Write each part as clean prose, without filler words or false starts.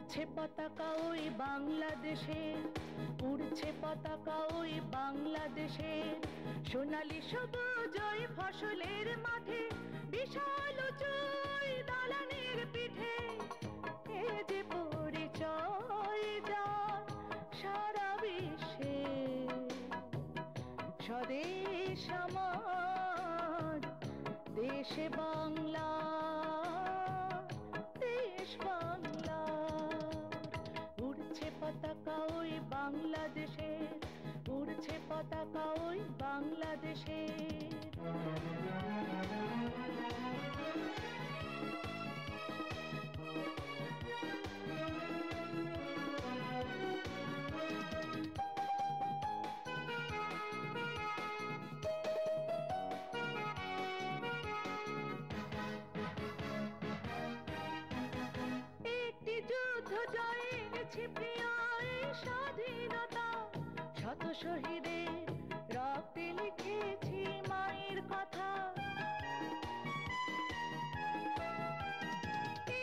উড়ছে পতাকা ওই বাংলাদেশের, উড়ছে পতাকা ওই বাংলাদেশের। সোনালি সবুজ ওই ফসলের মাঠে, বিশাল উঁচু দালানের পিঠে। এ যে পরিচয় যার সারা বিশ্বে, স্বদেশ আমার দেশে বাংলা, দেশ বাংলা। উড়ছে পতাকা ওই বাংলাদেশের, উড়ছে পতাকা ওই বাংলাদেশের। একটি যুদ্ধ জয় এনেছি প্রিয় এই স্বাধীনতা, শত শহীদের রক্তে লিখেছি মায়ের কথা।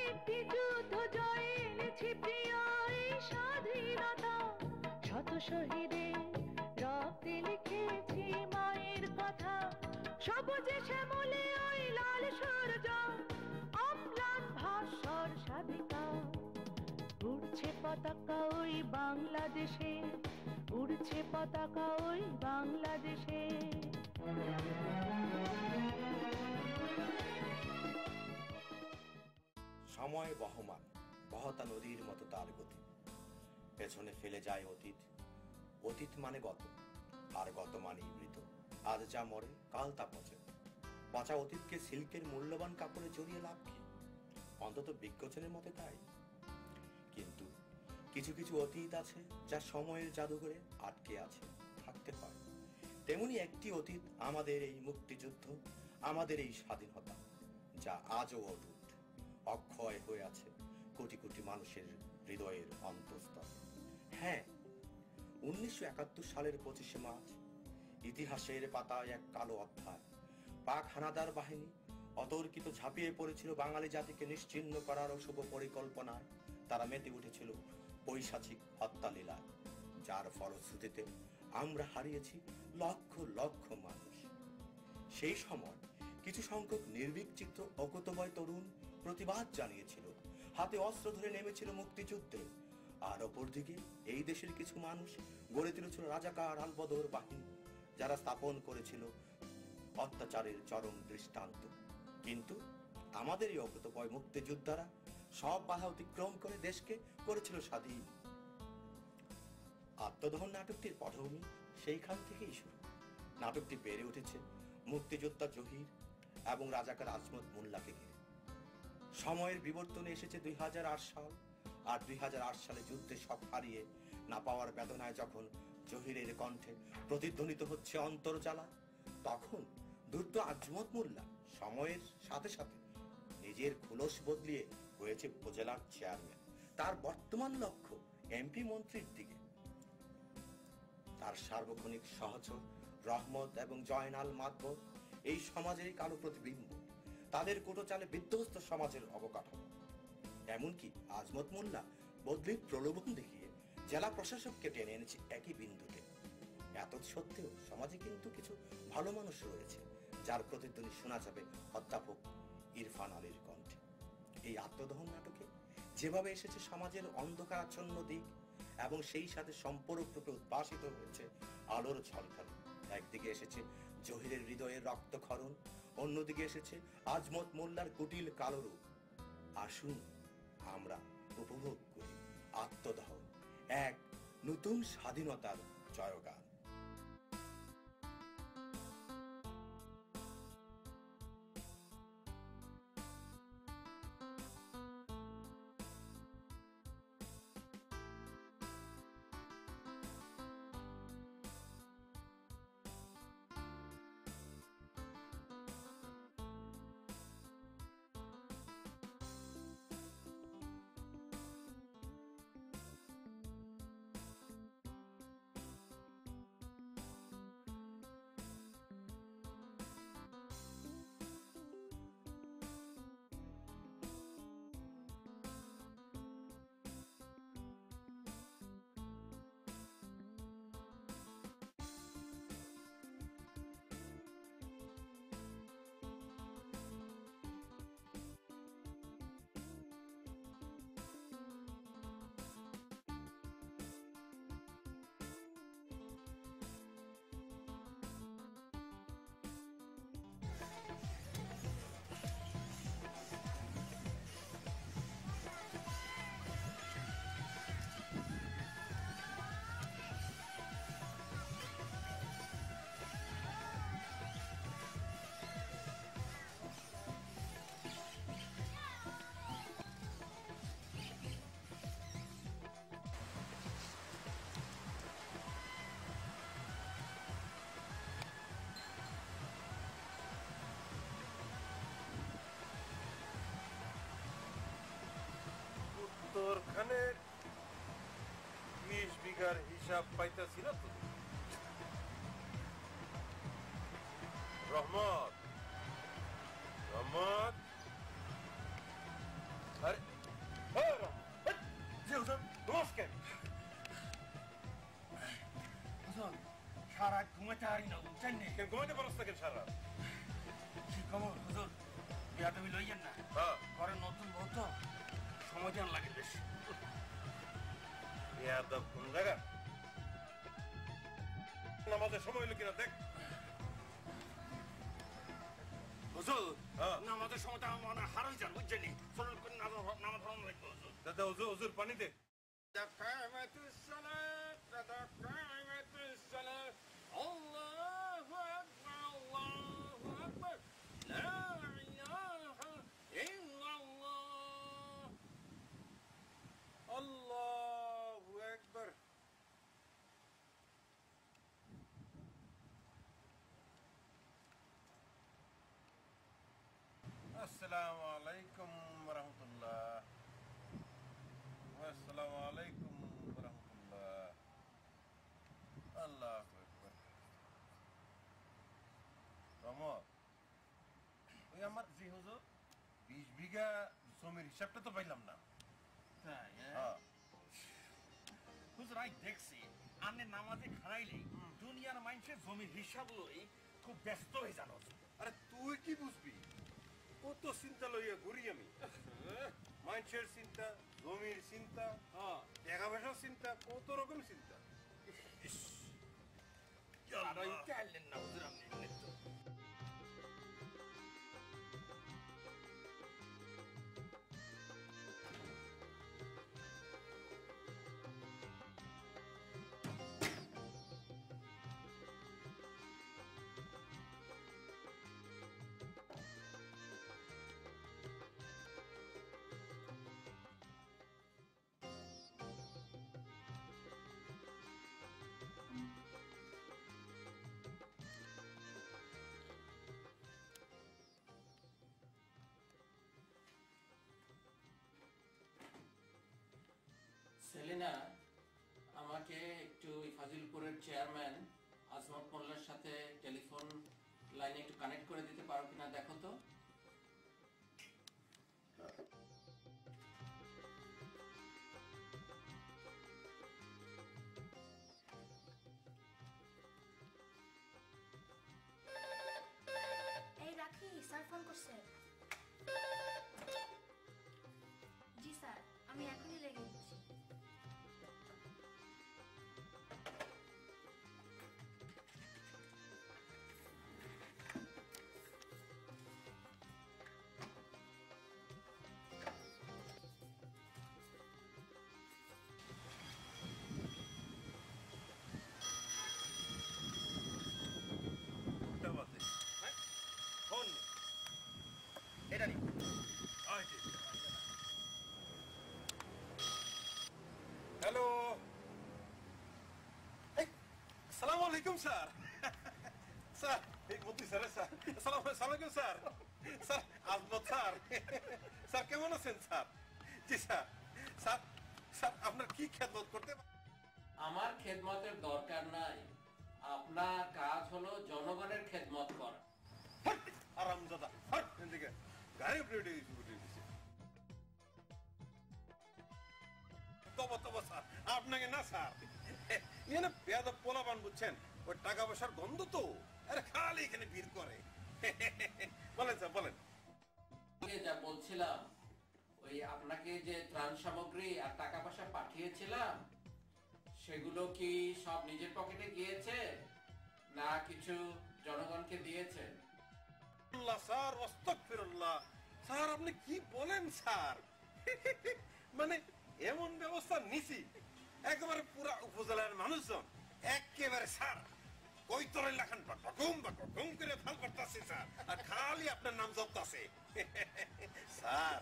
একটি যুদ্ধ জয় এনেছি প্রিয় এই স্বাধীনতা, শত শহীদের রক্তে লিখেছি মায়ের কথা। সবুজে শ্যামলে ওই লাল সূর্য, অম্লান ভাস্বর সাধিকা। উড়ছে পতাকা ওই বাংলাদেশে, উড়ছে পতাকা ওই বাংলাদেশে। সময় বহমান, বহতা নদীর মতো তার গতি। পেছনে ফেলে যায় অতীত, অতীত মানে গত, আর গত মানেই মৃত। আজ যা মরে কাল তা পচে। পচা অতীতকে সিল্কের মূল্যবান কাপড়ে জড়িয়ে লাভ কি? অন্তত বিজ্ঞজনের মতে তাই। কিন্তু কিছু কিছু অতীত আছে যা সময়ের জাদুঘরে আটকে আছে, থাকতে হয়। তেমনি একটি অতীত আমাদের এই মুক্তিযুদ্ধ, আমাদের এই স্বাধীনতা, যা আজও অটুট, অক্ষয় হয়ে আছে কোটি কোটি মানুষের হৃদয়ের অন্তঃস্থলে। হ্যাঁ, 1971 সালের 25শে মার্চ ইতিহাসের পাতায় এক কালো অধ্যায়। পাক হানাদার বাহিনী অতর্কিত ঝাঁপিয়ে পড়েছিল বাঙালি জাতিকে নিশ্চিহ্ন করার অশুভ পরিকল্পনায়। তারা মেতে উঠেছিল পৈশাচিক হত্যালীলা, যার ফলশ্রুতিতে আমরা হারিয়েছি লক্ষ লক্ষ মানুষ। সেই সময় কিছু সংখ্যক নির্ভীক চিত্র অকুতোভয় তরুণ প্রতিবাদ জানিয়েছিল, হাতে অস্ত্র ধরে নেমেছিল মুক্তিযুদ্ধে। আর অপরদিকে এই দেশের কিছু মানুষ গড়ে তুলেছিল রাজাকার আলবদর বাহিনী, যারা স্থাপন করেছিল অত্যাচারের চরম দৃষ্টান্ত। কিন্তু আমাদের এই অকুতোভয় মুক্তিযোদ্ধারা সব বাধা অতিক্রম করে দেশকে করেছিল স্বাধীন। আত্মদহন নাটকটির পটভূমি সেইখান থেকেই শুরু। নাটকটি বেড়ে উঠেছে মুক্তিযোদ্ধা জহির এবং রাজাকার আজমত মোল্লাকে ঘিরে। সময়ের বিবর্তনে এসেছে 2008 সাল, আর 2008 সালে যুদ্ধে সব হারিয়ে না পাওয়ার বেদনায় যখন জহিরের কণ্ঠে প্রতিধ্বনিত হচ্ছে অন্তর্জালা, তখন দুর্দ আজমত মোল্লা সময়ের সাথে সাথে নিজের খোলস বদলিয়ে হয়েছে উপজেলার চেয়ারম্যান। তার বর্তমান লক্ষ্য এমপি মন্ত্রীর দিকে। তার সার্বক্ষণিক সহচর রহমত এবং জয়নাল মাতবর এই সমাজেরই কালো প্রতিবিম্ব, তাদের কোটোচালে বিধ্বস্ত সমাজের অবকাঠামো। এমনকি আজমত মোল্লা বদলির প্রলোভন দেখিয়ে জেলা প্রশাসককে টেনে এনেছে একই বিন্দুতে। এত সত্ত্বেও সমাজে কিন্তু কিছু ভালো মানুষ রয়েছে, যার প্রতিধ্বনি শোনা যাবে অধ্যাপক ইরফান আলীর কণ্ঠে। এই আত্মদহন নাটকে যেভাবে এসেছে সমাজের অন্ধকারাচ্ছন্ন দিক, এবং সেই সাথে সম্পূর্ণরূপে উদ্ভাসিত হয়েছে আলোর ঝলকানি। একদিকে এসেছে জহিরের হৃদয়ের রক্তক্ষরণ, অন্যদিকে এসেছে আজমত মোল্লার কুটিল কালো রূপ। আসুন আমরা উপভোগ করি আত্মদহন, এক নতুন স্বাধীনতার জয়গান। মানে 20 বিঘার হিসাব পাইতেছি না তো। রহমত, রহমত, আরে জি হুজুর, নমস্কার। হুজুর সারা ঘুমাতে পারি না বুঝছেন নি? কেন ঘুমাইতে পারস না কেন সারা? কি খবর হুজুর? বিয়া তুমি লইয়েন না, হ্যাঁ, ঘরে নতুন বউ তো সময় দেওয়ার লাগে বেশি। ইয়াদব কোন জায়গা? নামাজের সময় হলো কিনা দেখ। হুজুর হ্যাঁ। নামাজের সময় তো আমার মনে হয় হারাই যান বুঝছেন নি? চলুন নামাজ ধরুন লাগবে হুজুর। দাদা হুজুর, হুজুর পানি দে। আল্লাহু আকবার। আসসালামু আলাইকুম ওয়া রাহমাতুল্লাহ। আসসালামু আলাইকুম ওয়া রাহমাতুল্লাহ। আল্লাহু আকবার। রহমত, ওই আমার জি হুজুর 20 বিঘা জমির হিসাবটা তো পাইলাম না। তাই হ্যাঁ, হুজুর আই দেখছি আপনি নামাজে খারাইলেই দুনিয়ার মানুষের জমির হিসাব লই খুব ব্যস্ত হয়ে যান হুজুর। আরে তুই কি বুঝবি? কত চিন্তা লইয়া ঘুরি আমি। মানুষের চিন্তা, জমির চিন্তা, টাকা পয়সার চিন্তা, কত রকম চিন্তা। আর ওই চাইলেন না হুজুর আপনি এমনি তো। সেলিনা, আমাকে একটু ফাজিলপুরের চেয়ারম্যান আজমত মোল্লার সাথে টেলিফোন লাইনে একটু কানেক্ট করে দিতে পারো কিনা দেখো তো। এই রাখি, স্যার ফোন করছে। জি স্যার, আমি এখনই লেগে দিচ্ছি। কোনটা বাজে? ফোন নে। এটা নি। হ্যালো, আসসালামু আলাইকুম স্যার। স্যার, এই মন্ত্রী স্যার, স্যার আসসালামু আলাইকুম sir. Sir Azmat sir. Sir কেমন আছেন স্যার? জি স্যার। স্যার, স্যার আপনার কি খেদমত করতে? আমার খেদমতের দরকার নাই, আপনার কাজ হলো জনগণের খেদমত করা। আরামজাদা, হট এদিকে গাড়ি উঠে উঠে দিছে। তবা তবা স্যার, আপনাকে না স্যার, ইয়ে না বেয়াদব পোলাপান বুঝছেন, ওই টাকা পয়সার গন্ধ তো, আরে খালি এখানে ভিড় করে। বলেন স্যার বলেন। যা বলছিলাম, ওই আপনাকে যে ত্রাণ সামগ্রী আর টাকা পয়সা পাঠিয়েছিলাম সেগুলো কি সব নিজের পকেটে গিয়েছে না কিছু জনগণকে দিয়েছেন? আল্লাহ স্যার, আস্তাগফিরুল্লাহ। স্যার আপনি কি বলেন স্যার? মানে এমন ব্যবস্থা নিছি একেবারে পুরা উপজেলার মানুষজন একেবারে স্যার কৈতরের লাখান বাকুম করে ফাল করতেছে স্যার, আর খালি আপনার নাম জপতাছে। স্যার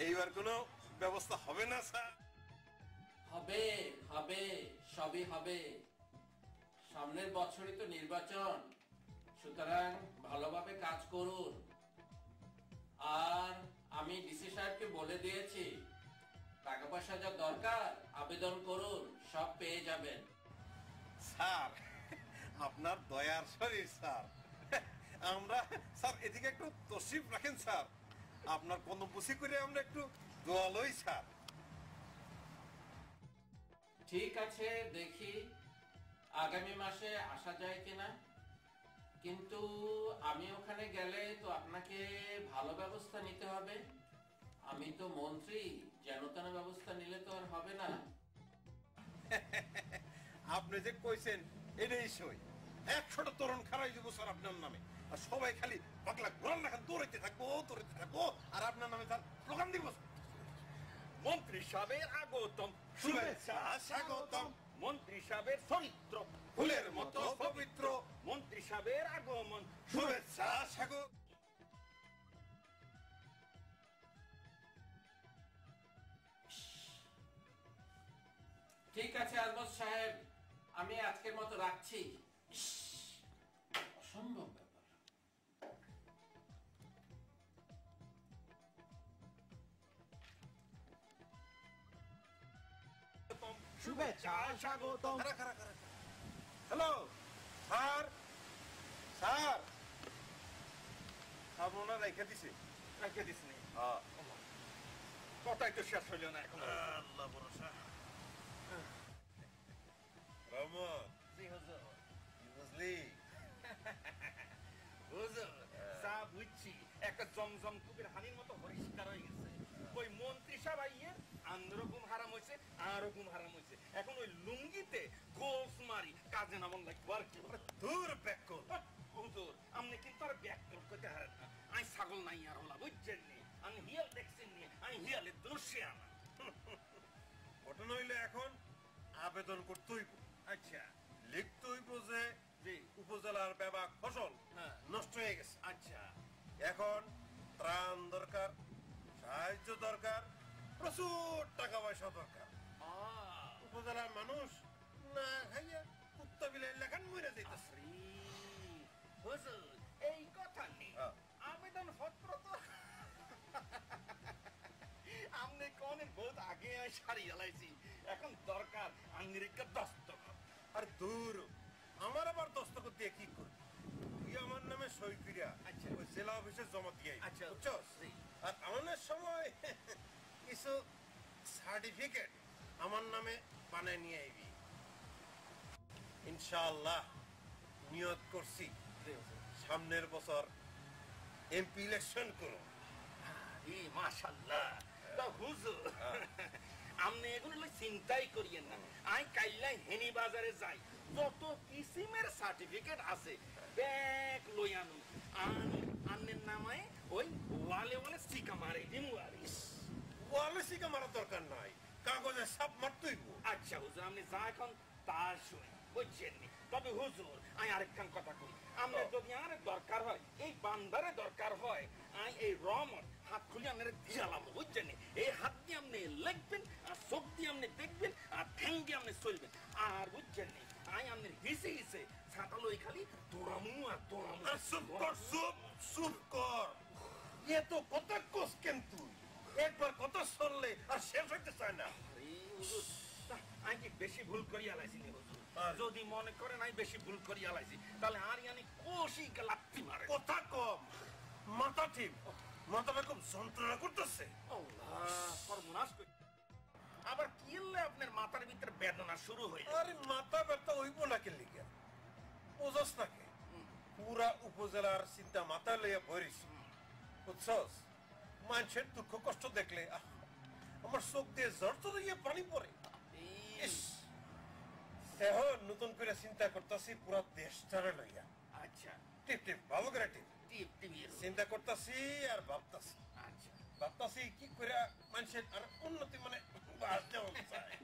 এইবার কোনো ব্যবস্থা হবে না স্যার? হবে হবে, সবই হবে। সামনের বছরই তো নির্বাচন, সুতরাং ভালোভাবে কাজ করুন। আর আমি ডিসি সাহেবকে বলে দিয়েছি টাকা পয়সা যা দরকার আবেদন করুন, সব পেয়ে যাবেন। স্যার আপনার দয়ার শরীর স্যার। আমরা স্যার এদিকে একটু তশরিফ রাখেন স্যার, আপনার কর্মপুষি করে আমরা একটু দোয়া লই স্যার। ঠিক আছে, দেখি আগামী মাসে আসা যায় কিনা। কিন্তু আমি ওখানে গেলে তো আপনাকে ভালো ব্যবস্থা নিতে হবে। আমি তো মন্ত্রী, যেন তেন ব্যবস্থা নিলে তো আর হবে না। আপনি যে কইছেন এটাই সই। 100টা তরুণ খারাই দিব স্যার আপনার নামে, আর সবাই খালি পাগলা ঘোরার লেখা দৌড়াইতে থাকবো, আর আপনার নামে তার স্লোগান দিব। মন্ত্রী সাহেবের আগতম, শুভেচ্ছা স্বাগতম, মন্ত্রী সাহেবের চরিত্র ফুলের মতো পবিত্র, মন্ত্রী সাহেবের আগমন। শুভেচ্ছা স্বাগত। ঠিক আছে আলবস সাহেব, আমি আজকের মতো রাখছি। ইস, অসম্ভব ব্যাপার। শুভেচ্ছা স্বাগতম। হ্যালো স্যার, স্যার আপনারা রেখে দিছে। রেখে দিস নি, হ্যাঁ কথাই তো শেষ হইল না এখন। আল্লাহ ভরসা। রহমত জি হুজুর। কি বুঝলি? হুজুর, যা বুঝছি একটা জমজম কুবির হানির মতো পরিষ্কার হয়ে গেছে। ওই মন্ত্রী সাহেব আইয়ে আন্দ্রও ঘুম হারাম হয়েছে, আরো ঘুম হারাম হয়েছে। এখন ওই লুঙ্গিতে গোলস মারি কাজে নামন লাগবে আর কি। দূর ব্যাকল। হুজুর, আপনি কিন্তু আর ব্যাক করতে হারেন না। আমি ছাগল নাই আর হলা, বুঝছেন নি? আমি হিয়াল দেখছেন নি, আমি হিয়ালের দোষে আনা। ঘটনা হইলে এখন আবেদন করতে হইব, আচ্ছা, লিখতে হইব যে জি, উপজেলার ব্যাপক ফসল হ্যাঁ, নষ্ট হয়ে গেছে। আচ্ছা, এখন ত্রাণ দরকার, সাহায্য দরকার, প্রচুর টাকা পয়সা দরকার। উপজেলার মানুষ না খাইয়া কুত্তা বিলাই লেখান মরে যাইতেছে। আরে, হুজুর, এই কথা নেই। হ্যাঁ। আবেদন পত্র তো আমনে কোনে বহুত আগে সারি আলাইছি। এখন দরকার আঙ্গিরিকা দস্তখত। আর দূর, আমার আবার দস্তখত দিয়ে কি করবি? তুই আমার নামে সই করিয়া আচ্ছা। ওই জেলা অফিসে জমা দিয়ে আইবি, আচ্ছা, বুঝছস? জি। আর আমাদের সময় কিছু সার্টিফিকেট আমার নামে বানায় নিয়ে আইবি। ইনশাআল্লাহ নিয়ত করছি সামনের বছর এমপি ইলেকশন করো। ই মাশাআল্লাহ। তা হুজুর, আমনে এগুলো লই চিন্তাই করিয়েন না। আই কাইলাই হেনি বাজারে যাই, যত কিসিমের সার্টিফিকেট আছে ব্যাগ লই আনুন। আন্নের নামায় ওই ওয়ালে ওয়ালে স্টিকা মারে দিমু আর। ওয়ালে সিকা মারার দরকার নাই, কাগজে সাপ মারতেই। আচ্ছা হুজুর, আপনি যা এখন তা শুনে বুঝছেন নি। তবে হুজুর, আমি আরেকখান কথা কই, আমরা যদি আর দরকার হয়, এই বান্দারে দরকার হয়, আমি এই রমন হাত খুলে আপনার দিয়ালাম, বুঝছেন নি? এই হাত দিয়ে আপনি লিখবেন, আর চোখ দিয়ে আপনি দেখবেন, আর ঠ্যাং দিয়ে আপনি চলবেন। আর বুঝছেন নি, আমি আপনার হিসে হিসে ছাতা লই খালি দৌড়ামু আর দৌড়ামু। চুপ কর, চুপ কর। এ তো কথা কোস কেন তুই? একবার কথা শুনলে আর শেষ হইতে চায় না। আরে হুজুর, তা আমি কি বেশি ভুল করিয়া লাইছি নি হুজুর? আর যদি মনে করেন আমি বেশি ভুল করিয়া লাইছি, তাহলে আর ইয়ানি কোশি লাত্তি মারে। কথা কম, মাথা ঠিক, মাথাটা খুব যন্ত্রণা করতেছে। আল্লাহ, সর্বনাশ করি। আবার কি হলে আপনার মাথার ভিতরে বেদনা শুরু হয়ে যায়? আরে মাথা ব্যথা হইব না কে লিখে বুঝস নাকি? পুরা উপজেলার চিন্তা মাথা লইয়া ভরিস, বুঝছস? মানুষের দুঃখ কষ্ট দেখলে আমার চোখ দিয়ে জ্বর তো দিয়ে পানি পড়ে। ইস, এখন নতুন করে চিন্তা করতেছি পুরা দেশটারে লইয়া। আচ্ছা, টিপ টিপ, ভালো করে টিপ। টিপ টিপ। চিন্তা করতেছি আর ভাবতাছি, আচ্ছা, ভাবতাছি কি করে মানুষের আর উন্নতি মানে বাড়তে চায়।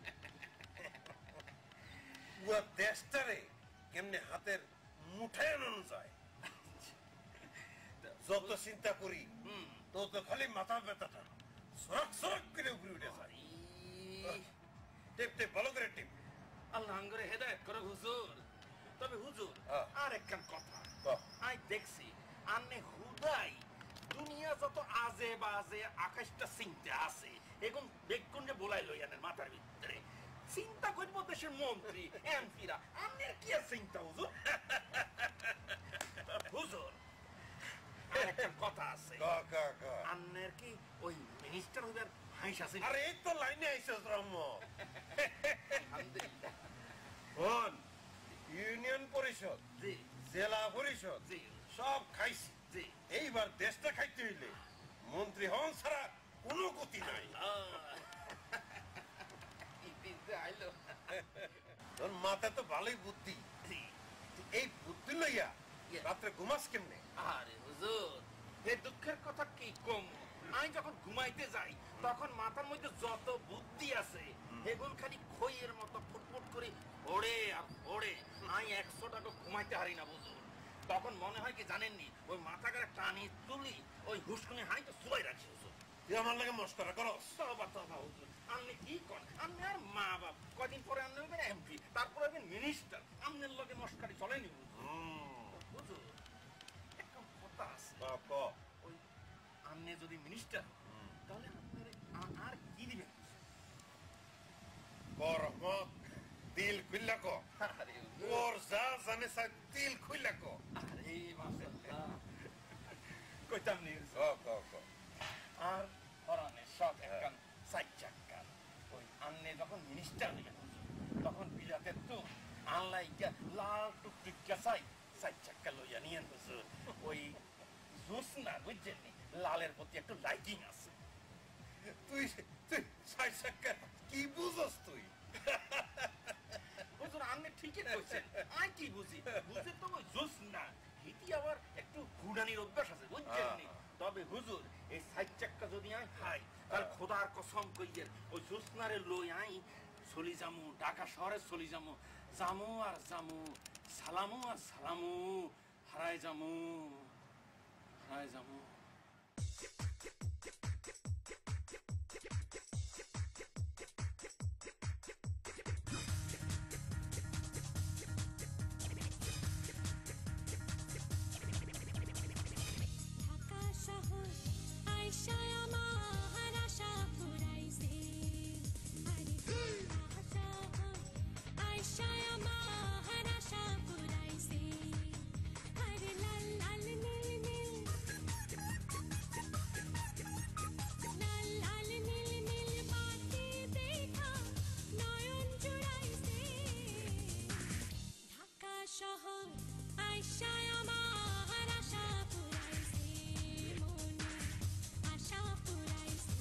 পুরা দেশটারে কেমনে হাতের মুঠায় আনানো যায়। যত চিন্তা করি তত খালি মাথা ব্যথাটা সরক সরক করে উপরে উঠে যায়। টিপ টিপ, ভালো করে টিপ। আল্লাহ করে হেদায়েত করে হুজুর। তবে হুজুর, হ্যাঁ। আর একখান কথা, বাহ, আমি দেখছি আন্নে হুদাই দুনিয়া যত আজে বাজে আকাশটা চিন্তা আছে এখন বেগুনে বলাই লই আনেন মাথার ভিতরে চিন্তা করব দেশের মন্ত্রী এমপিরা আপনার কি আর চিন্তা হুজুর হুজুর একটা কথা আছে আপনার কি ওই মিনিস্টার হইবার হাইস আছে আরে এই তো লাইনে আইছস রহমত আলহামদুলিল্লাহ কোন ইউনিয়ন পরিষদ জি জেলা পরিষদ জি সব খাইছি জি এইবার দেশটা খাইতে হইলে মন্ত্রী হন ছাড়া কোনো গতি নাই আইলো তোর মাথায় তো ভালোই বুদ্ধি জি এই বুদ্ধি লইয়া রাত্রে ঘুমাস কেমনে আরে হুজুর এই দুঃখের কথা কি কম আমি যখন ঘুমাইতে যাই তখন মাথার মধ্যে যত বুদ্ধি আছে এগুলো খালি খইয়ের মতো ফুটফুট করে ওড়ে আর ওড়ে আমি 100 টাকা ঘুমাইতে হারি না বুঝুন তখন মনে হয় কি জানেননি ওই মাথা করে টানি তুলি ওই হুসকুনি হাই তো চুলাই রাখি হুজুর তুই আমার লাগে মস্করা করস তবা তবা হুজুর আপনি কি করেন আপনি আর মা বাপ কদিন পরে আপনি হবেন এমপি তারপরে হবেন মিনিস্টার আপনার লগে মস্কারি চলেনি হুজুর একটা কথা আছে ওই আপনি যদি মিনিস্টার তাহলে আপনার আর কি দিবেন রহমত দিল খুললা কো আরে ওর যা জানে সা দিল খুললা কো আরে মাশাআল্লাহ কইতাম নি আর হরানের সব একখান সাইড চাক্কা ওই আন্নে যখন মিনিস্টার হইয়া তখন বিলাতে তো আনলাইকা লাল টুকটুকা সাইড চাক্কা লইয়া নিয়েন হুজুর ওই জোসনা বুঝছেন নি লালের প্রতি একটু লাইটিং আছে তুই তুই সাই সাক্কা কি বুঝস তুই হুজুর আপনি ঠিকই কইছেন আমি কি বুঝি বুঝে তো ওই জোসনা হিতি আবার একটু ঘুরানির অভ্যাস আছে বুঝছেন নি তবে হুজুর এই সাইড চাক্কা যদি আমি খাই তাহলে খোদার কসম কইয়ের ওই জোসনারে লই আই চলি যামু ঢাকা শহরে চলি যামু জামু আর জামু সালামু আর সালামু হারাই যামু হারাই যামু ঢাকা শহর আইসায় আমার আশা ফুরাইছে আরে ঢাকা শহর আইসায় আমার আশা ফুরাইছে আরে লাল লাল নীল নীল লাল লাল নীল নীল বাতি দেখা নয়ন জুড়াইছে ঢাকা শহর আইসায় আমার আশা ফুরাইছে মনে আশা ফুরাইছে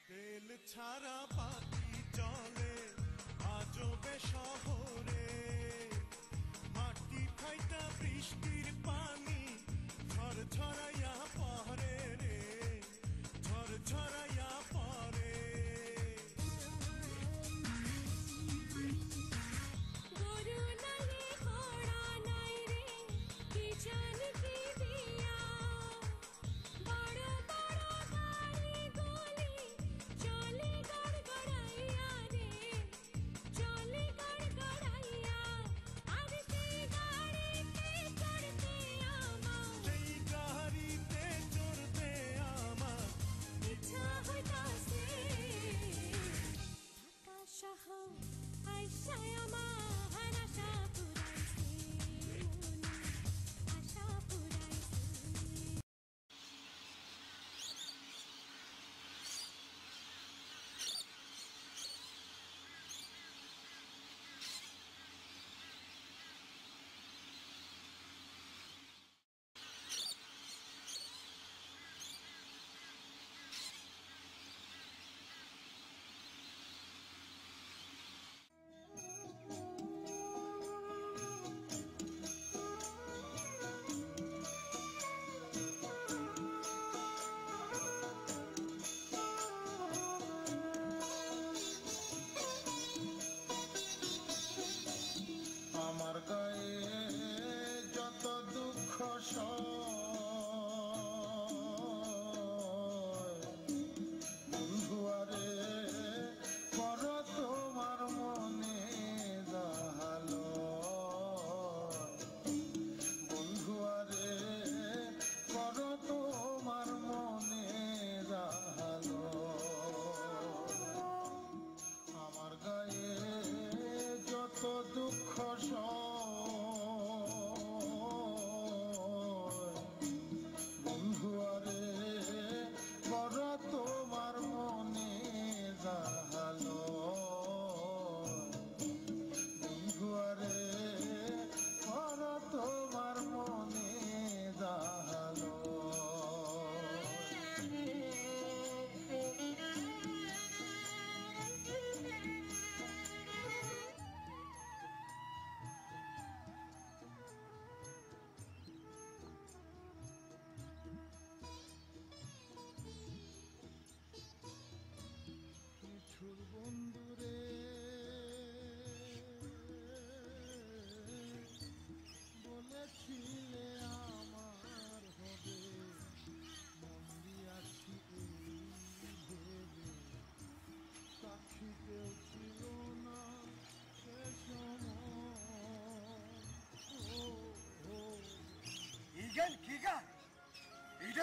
তেল ছাড়া বাতি চলে আজবে শহরে মাটি ফাইটা বৃষ্টির পানি ঝড় ঝরাইয়া পরে রে ঝড় ঝরাইয়া পরে গরু নালে ঘোড়া নাই রে কি জানি কি দিয়া বড় বড় গাড়ি গলি চলে গড়গড়াইয়া রে চলে গড়গড়াইয়া আর সেই গাড়িতে চড়তে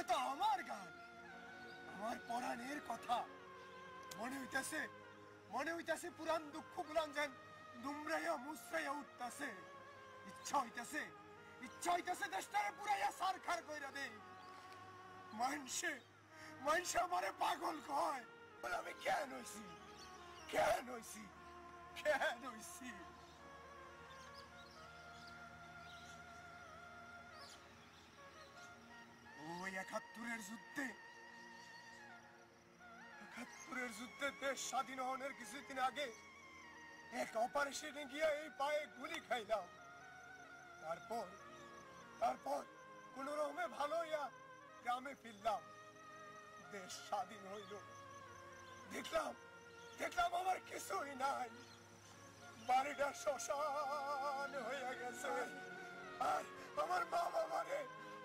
এটা তো আমার গান, আমার পরাণের কথা। মনে হইতাছে পুরান দুঃখ গুলান যেন দুমরাইয়া মুসরাইয়া উঠতাছে। ইচ্ছা হইতাছে দেশটারে পুরাইয়া সারখার কইরা দেই। মানসে আমারে পাগল কয়, বলে আমি কেন হইছি। ওই ৭১-এর যুদ্ধে দেশ স্বাধীন হওয়ার কিছুদিন আগে এক অপারেশনে গিয়ে এই পায়ে গুলি খাইলাম। তারপর কোন রকমে ভালো হইয়া গ্রামে ফিরলাম। দেশ স্বাধীন হইল, দেখলাম আমার কিছুই নাই, বাড়িটা শ্মশান হয়ে গেছে। আর আমার মা বাবারে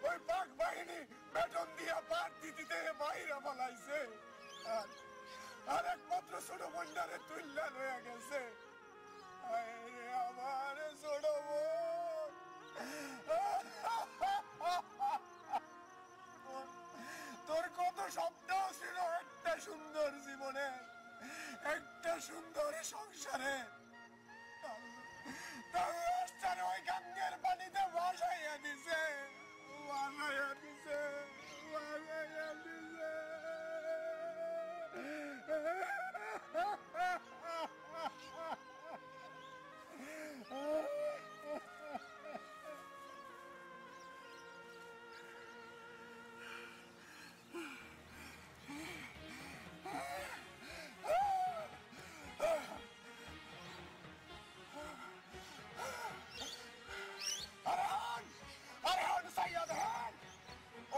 ওই পাক বাহিনী বেতন দিয়া পার্টি দিতে বাইরে বলাইছে। আর একমাত্র ছোট বোনটারে তুল্লা লয়ে গেছে। আমার ছোট বোন, তোর কত স্বপ্ন ছিল একটা সুন্দর জীবনে, একটা সুন্দর সংসারে, ওই গঙ্গের পানিতে ভাসাইয়া দিছে।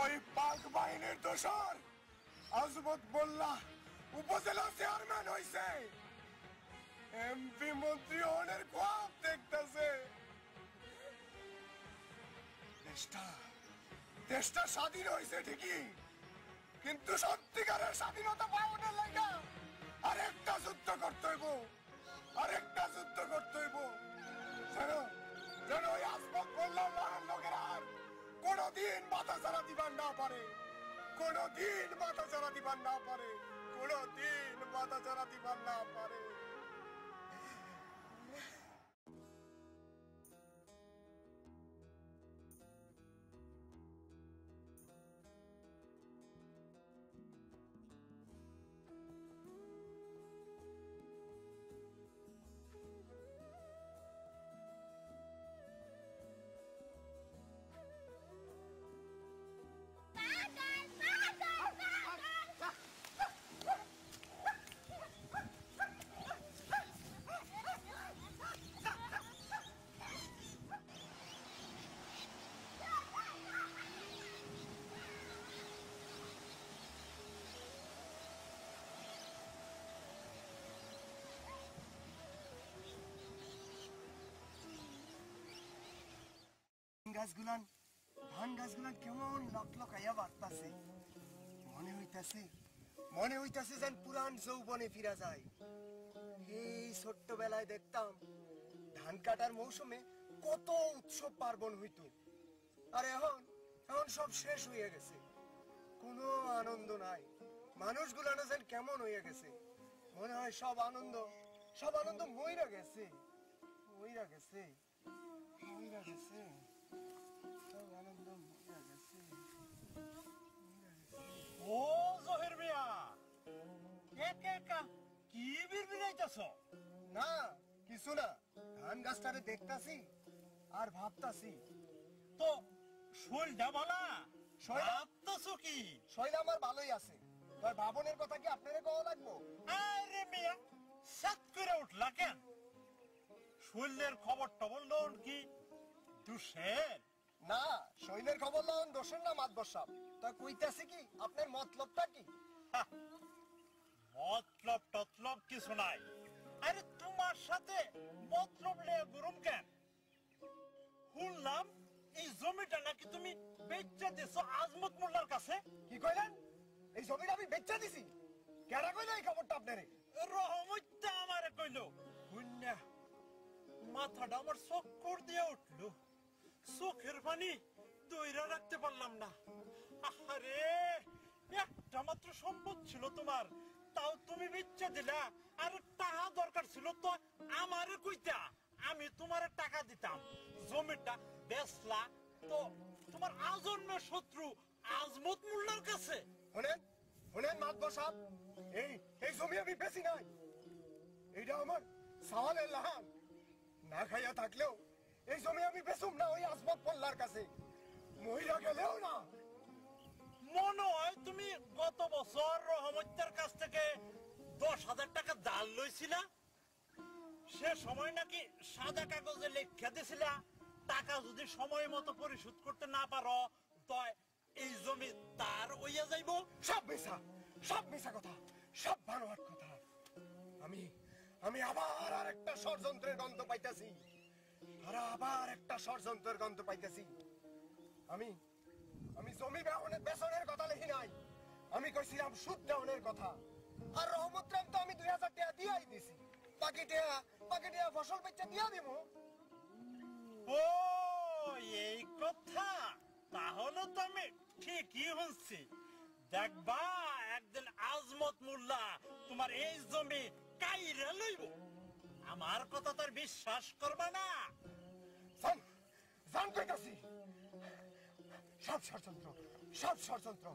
ওই পাক বাহিনীর দোসর আজমত মোল্লা উপজেলা চেয়ারম্যান হইছে, এমপি মন্ত্রী হনের খ্বাব দেখতেছে। দেশটা স্বাধীন হয়েছে ঠিকই, কিন্তু সত্যিকারের স্বাধীনতা পাওয়ার লাগা আরেকটা যুদ্ধ করতে হইব। যেন ওই আজমত মোল্লার লোকেরা কোনদিন মাথা ছাড়া দিবার না পারে, কোনদিন মাথা ছাড়া দিবার না পারে। ধান গাছগুলান কেমন লকলকাইয়া বাড়তাছে। মনে হইতাছে যেন পুরান যৌবনে ফিরা যায়। এই ছোট্টবেলায় দেখতাম ধান কাটার মৌসুমে কত উৎসব পার্বণ হইতো, আর এখন সব শেষ হয়ে গেছে, কোনো আনন্দ নাই। মানুষগুলানো যেন কেমন হয়ে গেছে, মনে হয় সব আনন্দ মইরা গেছে। ও জহির মিয়া, একা কি বিড়বিড়াইতাছ? না কিছু না, ধান গাছটারে দেখতাছি আর ভাবতাছি। তো শৈলটা বলা, ভাবতাছ কি? শৈল আমার ভালোই আছে, তোর ভাবনের কথা কি আপনারে কওয়া লাগবো? আরে মিয়া, সাত করে উঠলা কেন? শৈলের খবর টবর লন কি দুশের? না, শৈলের খবর লন দোষের না মাতবর সাহেব। তা কইতাছি কি, আপনার মতলবটা কি? মতলব টতলব কিছু নাই। আরে তোমার সাথে মতলব নিয়ে গরম কেন? শুনলাম এই জমিটা নাকি তুমি বেচা দিছো আজমত মোল্লার কাছে। কি কইলেন? এই জমিটা আমি বেচা দিছি? কেডা কইলো এই খবরটা আপনারে? রহমতটা আমারে কইলো। হুন্না মাথাটা আমার চক্কর দিয়ে উঠলো, চোখের পানি দইরা রাখতে পারলাম না। আরে একটা মাত্র সম্পদ ছিল তোমার, তাও তুমি বেচে দিলা। আর টাকা দরকার ছিল তো আমারে কইতা, আমি তোমারে টাকা দিতাম। জমিটা বেচলা তো তোমার আজন্মের শত্রু আজমত মোল্লার কাছে। শুনেন শুনেন মাতবর সাহেব, এই এই জমি আমি বেশি নাই, এইটা আমার সাওয়ালের লাহান। না খাইয়া থাকলেও এই জমি আমি বেচুম না ওই আজমত মোল্লার কাছে, মহিলা গেলেও না। মনে হয় তুমি গত বছর রহমতের কাছ থেকে 10,000 টাকা ধার লইছিলা। সে সময় নাকি সাদা কাগজে লেখা দিছিলা, টাকা যদি সময় মতো পরিশোধ করতে না পারো তো এই জমি তার হইয়া যাইব। সব মিশা কথা, সব বানোয়াট কথা। আমি আবার আরেকটা ষড়যন্ত্রের গন্ধ পাইতাছি, আবার একটা ষড়যন্ত্রের গন্ধ পাইতাছি। আমি জমি বেচনের কথা লিখি নাই, আমি কইছিলাম সুদ দেওয়ানের কথা। আর রহমতরাম তো আমি 2000 টাকা দিয়াই দিছি, বাকি টাকা ফসল বেচে দিয়া দিব। ও এই কথা, তাহলে তো আমি ঠিকই হচ্ছি। দেখবা একদিন আজমত মোল্লা তোমার এই জমি কাইরা লইব। আমার কথা তার বিশ্বাস করবা না। জান কইতাছি, সব ষড়যন্ত্র,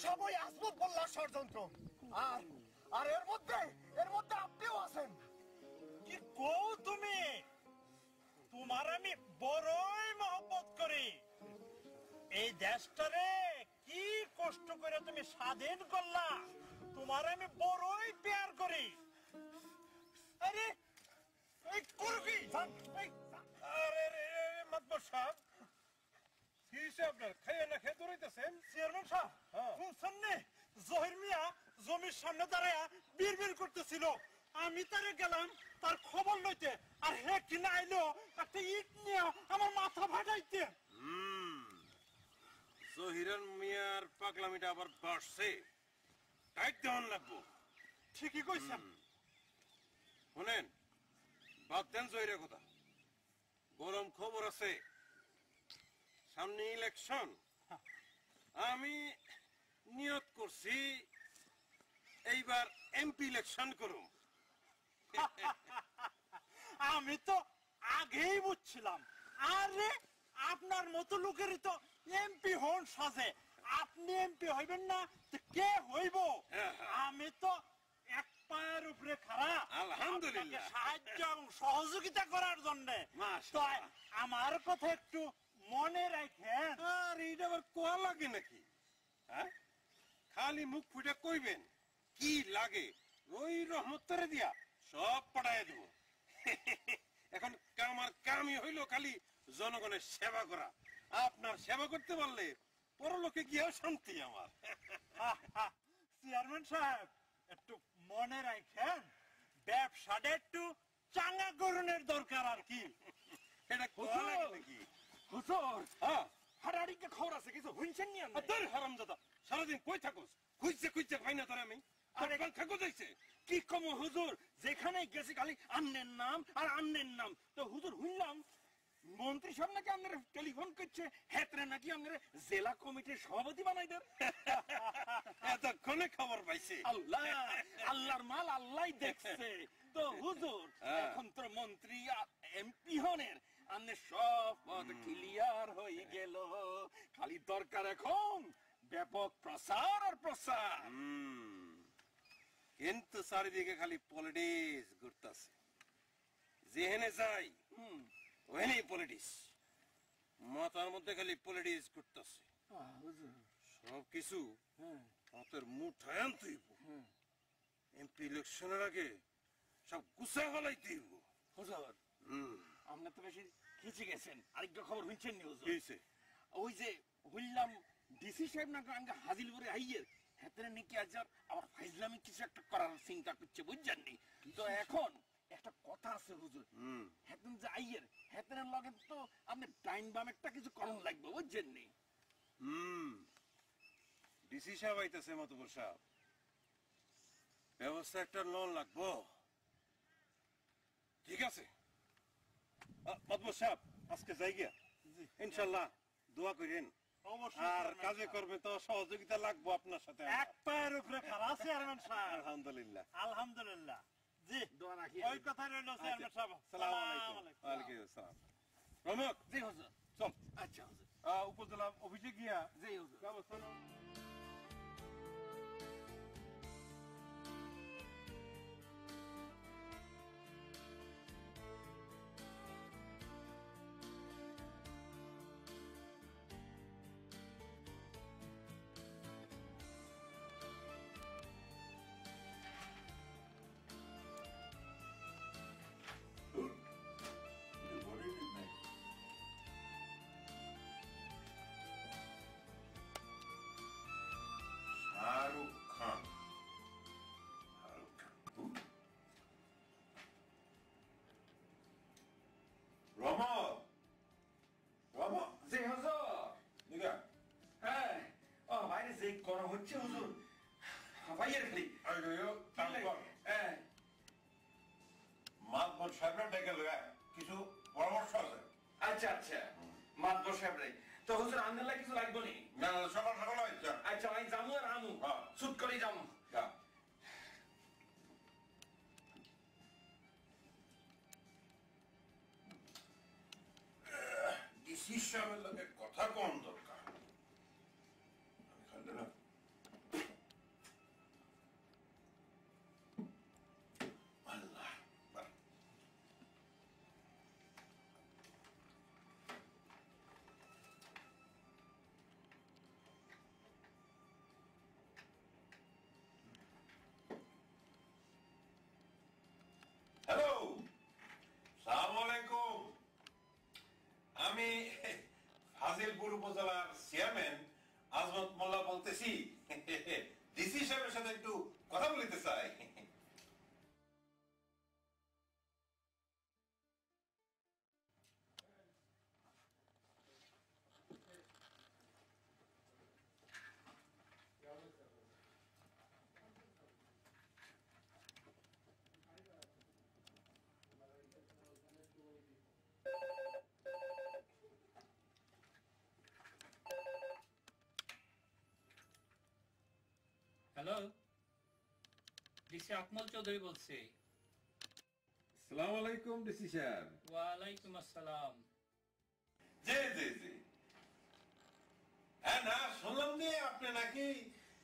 সব ওই আজমত মোল্লার ষড়যন্ত্র। আর এর মধ্যে আপনিও আছেন। কি কও তুমি? তোমার আমি বড়ই মহব্বত করি। এই দেশটারে কি কষ্ট করে তুমি স্বাধীন করলা, তোমার আমি বড়ই প্যার করি। আরে এই করবি আরে মাতবর সাহেব, কি হিসাব আপনার? খেয়ে না খেয়ে দৌড়াইতেছেন? চেয়ারম্যান সাহেব, শুনছেন নে? জহির মিয়া জমির সামনে দাঁড়ায়া বিড়বিড় করতেছিল। আমি তারে গেলাম তার খবর লইতে, আর হে কিনা আইলো একটা ইট নিয়ে আমার মাথা ফাটাইতে। জহিরন মিয়ার পাগলামিটা আবার বাড়ছে, টাইট দেওয়ান লাগবো। ঠিকই কইছেন। শুনেন, বাদ দেন জহিরের কথা, গরম খবর আছে। সামনে ইলেকশন, আমি নিয়ত করছি এইবার এমপি ইলেকশন করুম। আমি তো আগেই বুঝছিলাম। আরে আপনার মতো লোকেরই তো এমপি হন সাজে। আপনি এমপি হইবেন না তো কে হইব? আমি তো এক পায়ের উপরে খাড়া, আলহামদুলিল্লাহ, আপনাকে সাহায্য এবং সহযোগিতা করার জন্য। মাশাআল্লাহ। আমার কথা একটু মনে রাখেন। আর এইটা আবার কোয়া লাগে নাকি? হ্যাঁ, খালি মুখ ফুটে কইবেন কি লাগে, ওই রহমতের দিয়া সব পাঠায় দেব। এখন আমার কামই হইল খালি জনগণের সেবা করা। আপনার সেবা করতে পারলে পরলোকে গিয়েও শান্তি আমার। চেয়ারম্যান সাহেব, একটু মনে রাখেন, ব্যবসাটা একটু চাঙ্গা করণের দরকার আর কি। এটা কোয়া লাগে নাকি? হুজুর, হ্যাঁ, হারাড়িকে খবর আছে কিছু হইছেন নি? তোর হারামজাদা, সারাদিন কই থাকোস? খুঁজছে পাই না তোর আমি। আর এখন থাকো যাইছে কি কম হুজুর, যেখানে গেছি খালি আন্নের নাম আর আন্নের নাম। তো হুজুর শুনলাম মন্ত্রী সাহেব নাকি আপনার টেলিফোন করছে, হেতরে নাকি আপনার জেলা কমিটির সভাপতি বানাই দেন। এতক্ষণে খবর পাইছি। আল্লাহ, আল্লাহর মাল আল্লাহ দেখছে। তো হুজুর, এখন তো মন্ত্রী এমপি হনের আপনি সব পদ ক্লিয়ার হয়ে গেল, খালি দরকার এখন ব্যাপক প্রচার আর প্রসার। কিন্তু চারিদিকে খালি পলিটিক্স ঘুরতেছে, যেখানে যাই ওখানেই পলিটিক্স, মাথার মধ্যে খালি পলিটিক্স ঘুরতেছে। সবকিছু হাতের মুঠায় আনতে হইব, এমপি ইলেকশনের আগে সব গুছা ফলাইতে হইব। হুজুর, আপনি তো বেশি খিচে গেছেন। আরেকটা খবর শুনছেন নি হুজুর? হইছে? ওই যে বললাম ডিসি সাহেব না আমাকে হাজিলপুরে আইয়ের হেতরে নাকি আজ আবার ফাইজলামি কিছু একটা করার চিন্তা করছে, বুঝছেন নি? তো এখন একটা কথা আছে হুজুর, হেতন যে আইয়ের হেতনের লগে তো আপনি ডাইন বাম একটা কিছু করণ লাগবে, বুঝছেন নি? ডিসি সাহেব আইতেছে, মাতবর সাহেব, ব্যবস্থা একটা লোন লাগবো। ঠিক আছে মাতবর সাহেব, আজকে যাই গিয়া, ইনশাল্লাহ দোয়া করেন অবশ্যই আর কাজে করবে তো সহযোগিতা লাগবে আপনার সাথে আমার। এক পায়ের উপরে খাড়া চেয়ারম্যান সাহেব। আলহামদুলিল্লাহ। আলহামদুলিল্লাহ। জি, দোয়া রাখি। ওই কথা রইল চেয়ারম্যান সাহেব। আসসালামু আলাইকুম। ওয়ালাইকুম আসসালাম। রমক, জি হুজুর। চল আচ্ছা হুজুর। উপজেলা অফিসে গিয়া জি হুজুর। ব্যবস্থা নাও। শাহরুখ খান। রমক, রমক, জি হুজুর। দিগা, হ্যাঁ, ও বাইরে যে গরম হচ্ছে হুজুর, ভাইয়ের খালি। তারপর হ্যাঁ, মাতবর সাহেবরা ডেকে লয়া কিছু পরামর্শ আছে। আচ্ছা আচ্ছা, মাতবর সাহেব রে। তো হুজুর আন্দালা কিছু লাগবে নি? না না, সকাল সকাল হয়েছে। আচ্ছা, আমি জামু আর আমু। হ্যাঁ। শুট করে যামু। ডিসি সাহেবের লোকে কথা কম দরকার। আমি খালি না আল্লাহ, বাহ। হ্যালো, সালামু আলাইকুম। আমি ফাজিলপুর উপজেলার চেয়ারম্যান আজমত মোল্লা বলতেছি। ডিসি সাহেবের সাথে একটু কথা বলতে চাই। হ্যালো, ডিসি আকমল চৌধুরী বলছি। আসসালামু আলাইকুম ডিসি সাহেব। ওয়ালাইকুম আসসালাম। জি জি জি। হ্যাঁ, না শুনলাম যে আপনি নাকি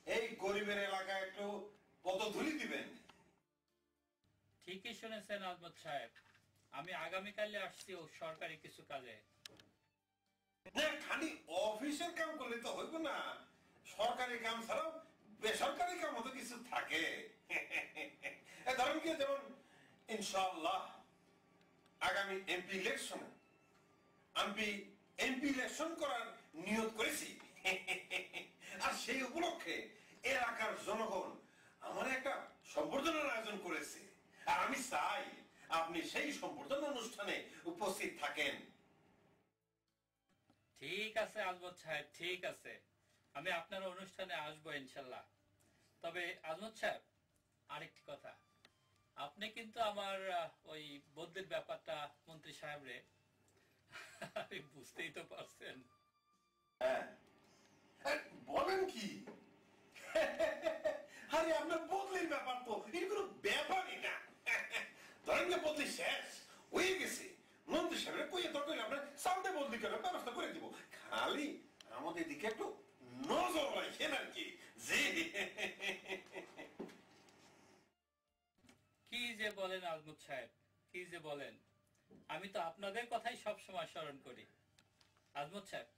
এই গরিবের এলাকায় একটু পদধূলি দিবেন। ঠিকই শুনেছেন আজমত সাহেব, আমি আগামীকালে আসছি ও সরকারি কিছু কাজে। না, খালি অফিসের কাম করলে তো হইব না, সরকারি কাম ছাড়াও বেসরকারি কাম তো কিছু থাকে। ধরেন কি, যেমন ইনশাআল্লাহ আগামী এমপি ইলেকশনে আমি এমপি ইলেকশন করার নিয়ত করেছি। আর সেই উপলক্ষে এলাকার জনগণ আমার একটা সম্বর্ধনার আয়োজন করেছে। আর আমি চাই আপনি সেই সম্বর্ধনা অনুষ্ঠানে উপস্থিত থাকেন। ঠিক আছে আজমত সাহেব, ঠিক আছে, আমি আপনার অনুষ্ঠানে আসবো ইনশাল্লাহ। তবে আজমত সাহেব, আরেকটি কথা, আপনি কিন্তু আমার ওই বদলির ব্যাপারটা মন্ত্রী সাহেব রে বুঝতেই তো পারছেন। হ্যাঁ, বলেন কি? আরে আপনার বদলির ব্যাপার তো এর কোনো ব্যাপারই না। ধরেন যে বদলি শেষ হয়ে গেছে, মন্ত্রী সাহেবের কইয়ে দরকার আপনার সামনে বদলি করার ব্যবস্থা করে দিব। খালি আমাদের দিকে একটু নজর রাখেন আর কি। জি। কি যে বলেন আজমত সাহেব, কি যে বলেন, আমি তো আপনাদের কথাই সব সময় স্মরণ করি। আজমত সাহেব,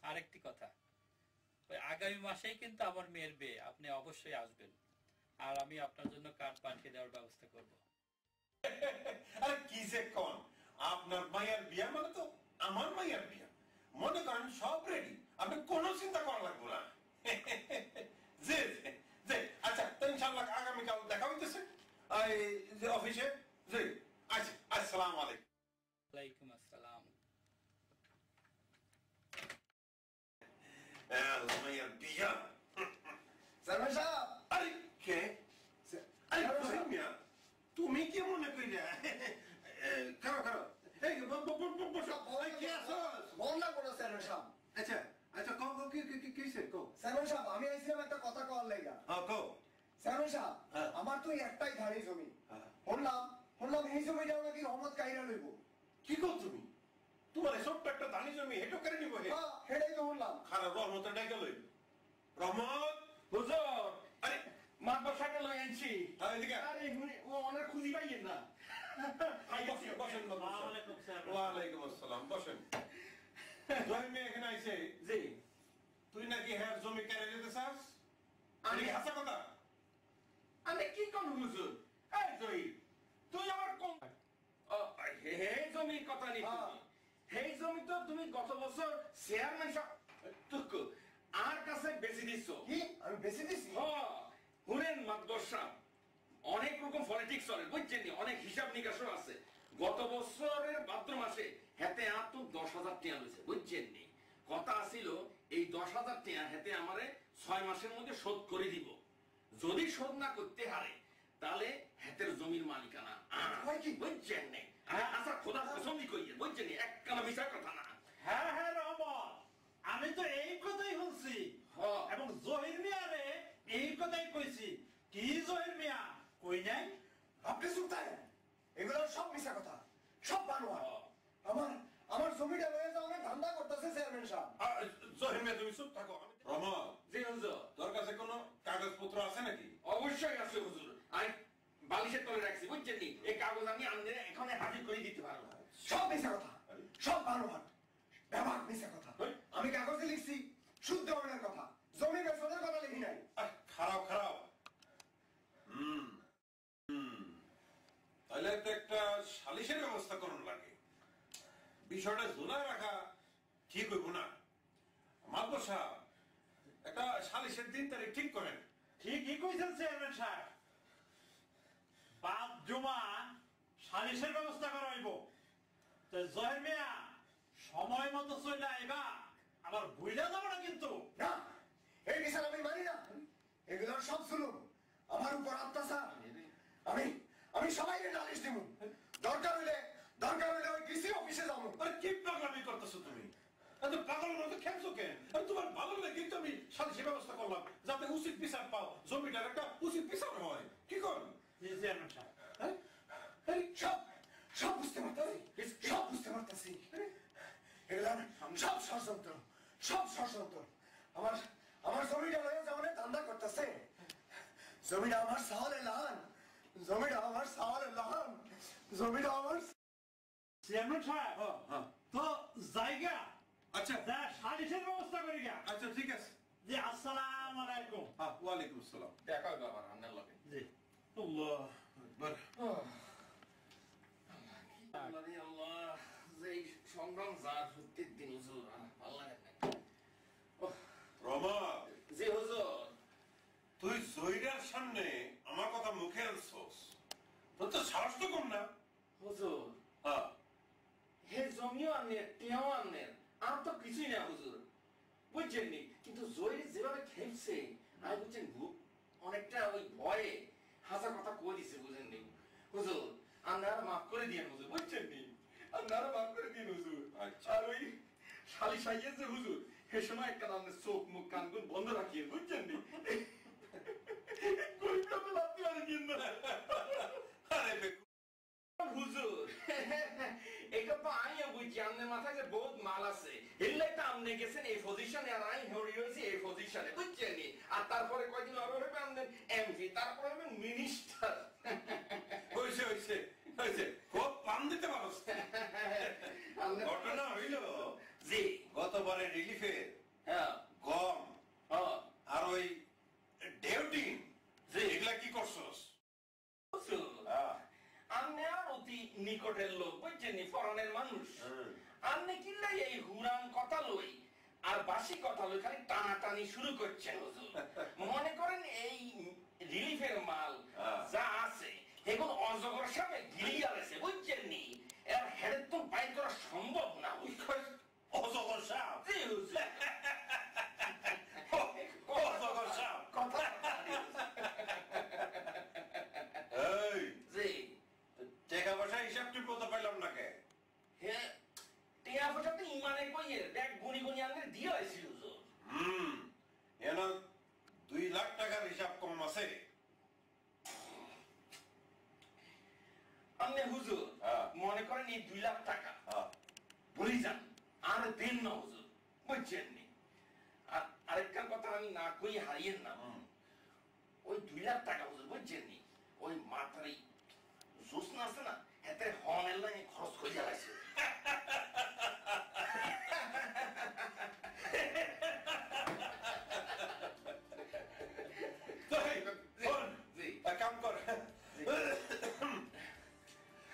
আরেকটি কথা, ওই আগামী মাসেই কিন্তু আমার মেয়ের বিয়ে, আপনি অবশ্যই আসবেন, আর আমি আপনার জন্য কার্ড পাঠিয়ে দেওয়ার ব্যবস্থা করব। আরে কি যে কোন, আপনার মায়ের বিয়া মানে তো আমার মায়ের বিয়া, মনে করেন সব রেডি, আপনি কোনো চিন্তা করা লাগবে না। জি জি। আচ্ছা, ইনশাআল্লাহ আগামীকাল দেখা হইতেছে যে অফিসে। জি, আচ্ছা, আসসালামু আলাইকুম। ওয়ালাইকুম আসসালাম। মায়ের বিয়া। চেয়ারম্যান সাহেব, আরে কে? আরে ফহিম মিয়া, তুমি কি মনে কইরা? খাও খাও। এই বসো। কে আছো? মন না কোনো চেয়ারম্যান সাহেব। আচ্ছা আচ্ছা, কও কও চেয়ারম্যান সাহেব, আমার তো এই একটাই ধারে জমি। বললাম এই জমিটাও নাকি রহমত কাইরা লইব। কি কর তুমি? তোমার ছোট্ট একটা দানি জমি হেটো করে নিব হে? সেটাই তো বললাম। খারাপ রহমতের ডাইকা লইব। রহমত হুজুর, আরে মাতবার সাথে লই আনছি। এদিকে আরে ও অনেক খুশি পাইয়েন না। বসেন। ওয়ালাইকুম আসসালাম, বসেন। জহির মিয়া এখানে আইছে। জি। তুই নাকি হ্যাঁ জমি কেড়ে যেতে চাস? আমি হাসা কথা। আমি কি কোন হুজুর? এই জয়ী, তুই আমার কোন হে জমির কথা নি তুমি। এই জমি তো তুমি গত বছর চেয়ারম্যান সাহেব আর কাছে বেশি দিচ্ছ। কি আমি বেশি দিছি? হুরেন মাদ্রাসা অনেক রকম পলিটিক্স চলে বুঝছেন, অনেক হিসাব নিকাশও আছে। গত বছরের ভাদ্র মাসে হেতে আর তো 10,000 টাকা লইছে বুঝছেন নি। কথা আছিল এই 10,000 টাকা হেতে আমারে 6 মাসের মধ্যে শোধ করে দিব। যদি শোধ না করতে হারে তাহলে হেতের জমির মালিকানা বুঝছেন নি। আচ্ছা খোদার কসমই কইয়ে বুঝছেন এক কানা মিছা কথা না। হ্যাঁ হ্যাঁ রহমত, আমি তো এই কথাই বলছি এবং জহির মিয়ারে এই কথাই কইছি। কি জহির মিয়া কই নাই? আপনি চুপ থাকেন, এগুলো সব মিছা কথা, সব বানোয়াট। আমার জমিটা লয়ে যাওয়ার ধান্দা করতেছে চেয়ারম্যান সাহেব। জহির মিয়া তুমি চুপ থাকো। রহমত, জি হুজুর। তোর কাছে কোনো কাগজপত্র আছে নাকি? অবশ্যই আছে হুজুর, আমি বালিশের তলে রাখছি বুঝছেন নি। এই কাগজ আমি আপনাদের এখানে হাজির করে দিতে পারবো। সব মিছা কথা, সব বানোয়াট, ব্যাপক মিছা কথা। আমি কাগজে লিখছি শুদ্ধ অনের কথা, জমি বেচনের কথা লিখি নাই। খারাপ তাহলে তো একটা সালিশের ব্যবস্থা করুন লাগে। বিষয়টা ঝুলায় রাখা ঠিক হইব না। মাতবর সাহেব, একটা সালিশের দিন তারিখ ঠিক করেন। ঠিকই কইছেন চেয়ারম্যান সাহেব, বাদ জমা সালিশের ব্যবস্থা করা হইব। তো জহির মিয়া সময় মতো চলে আইবা, আবার ভুইলা যাব না কিন্তু। না, এই বিচার আমি মানি না। এগুলোর সব জুলুম, আমার উপর অত্যাচার। আমি সবাইকে নালিশ দিব। দরকার হইলে ওই ডিসি অফিসে যাবো। আরে কি পাগলামি করতেছো তুমি? এত পাগলের মতো খেলছো কেন? তোমার ভালো লাগে তো আমি সালিশের ব্যবস্থা করলাম যাতে উচিত বিচার পাও, জমিটার একটা উচিত বিচার হয়। কি কর চেয়ারম্যান সাহেব? সব বুঝতে পারতেছি। এগুলার সব ষড়যন্ত্র। আমার জমিটা লয়ে যাওয়ার ধান্দা করতেছে। জমিটা আমার সাহলে লাহান। চেয়ারম্যান সাহেব তো জায়গা আচ্ছা সালিশের ব্যবস্থা করি গা। আচ্ছা ঠিক আছে। জি আসসালামু আলাইকুম। ওয়ালাইকুম আসসালাম। দেখা হবে আবার আপনার লগে। জি আল্লাহ আকবার। আল্লাহ যে সংগ্রাম যার সত্যির দিন হুজুর ভালো লাগে না। রমা, জি হুজুর। তুই জহিরের সামনে আমার কথা মুখে আনছস, তোর তো সাহস তো কম না। হুজুর হে জমিও আনের টিয়াও আনের আর তো কিছুই না হুজুর বুঝছেন নি। কিন্তু জহির যেভাবে খেলছে আমি বুঝছেন অনেকটা ওই ভয়ে হাসা কথা কয়ে দিছে বুঝেন নি হুজুর। আপনারা মাফ করে দিয়েন হুজুর বুঝছেন নি, আপনারা মাফ করে দিন হুজুর। আর ওই শালি সাইয়েছে হুজুর সে সময় একটা আপনার চোখ মুখ কানগুন বন্ধ রাখিয়ে বুঝছেন নি। হুজুর এটা তো আমিও বুঝছি আপনার মাথায় যে বহুত মাল আছে, এগুলাই তো আপনি গেছেন এই পজিশনে আর আমি হয়েছি এই পজিশনে বুঝছেন নি। আর তারপরে কয়দিন আরো হবে আপনার এমপি, তারপরে হবেন মিনিস্টার। হয়েছে খুব পাম দিতে পারো। ঘটনা হইল জি গতবারে রিলিফের গম আর ওই ডেউটিং এগুলা কি করছস? আপনি আর অতি নিকটের লোক বুঝছেন নি, ফরেনের মানুষ। আপনি কিনলাই এই হুরান কথা লই আর বাসি কথা লই খালি টানাটানি শুরু করছেন হুজুর। মনে করেন এই রিলিফের মাল যা আছে এখন অজগর সামনে গিলিয়ে আছে বুঝছেন নি, এর হেডের তো বাইর করা সম্ভব না। অজগর সাপ? জি হুজুর। অজগর সাপ কথা জি টাকা পয়সা হিসাব ঠিক মতো পাইলাম না কে? হ্যাঁ টিয়া পয়সা তো ইমানে কইয়ে দেখ গুনি গুনি আনলে দিয়ে হয়েছিল হুজুর। এনা 2 লাখ টাকা আপনি হুজুর মনে করেন এই 2 লাখ টাকা বলি যান আর দেন না হুজুর, বুঝছেন নি? আর আরেকটা কথা আমি না কই হারিয়েন না, ওই 2 লাখ টাকা হুজুর বুঝছেন নি, ওই মাথার এই জোসনা আছে না, এতে হনের লাগে খরচ করে যাচ্ছে। কাম কর,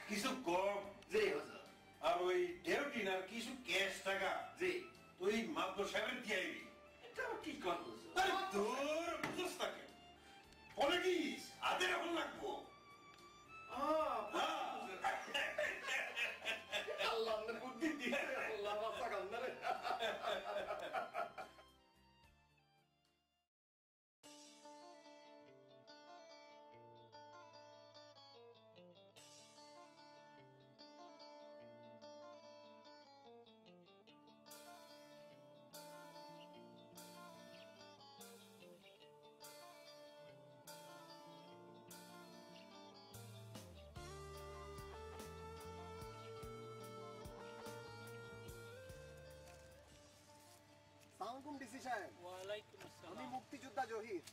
কিছু কম জি হুজুর, আর ওই ডেউটিন আর কিছু ক্যাশ টাকা জি তুই মাদুর সাহেবের দিয়ে আইবি। এটা কি কর হুজুর? আরে তোর বুঝছ থাকে পলিটিক্স আদের এখন লাগবো। আল্লাহ আমাদের বুদ্ধি দিয়েছে, আল্লাহ বাঁচা কান্দারে। সালামালাইকুম ডিসি সাহেব। ওয়ালাইকুম আমি আসসালাম। মুক্তিযোদ্ধা জহির।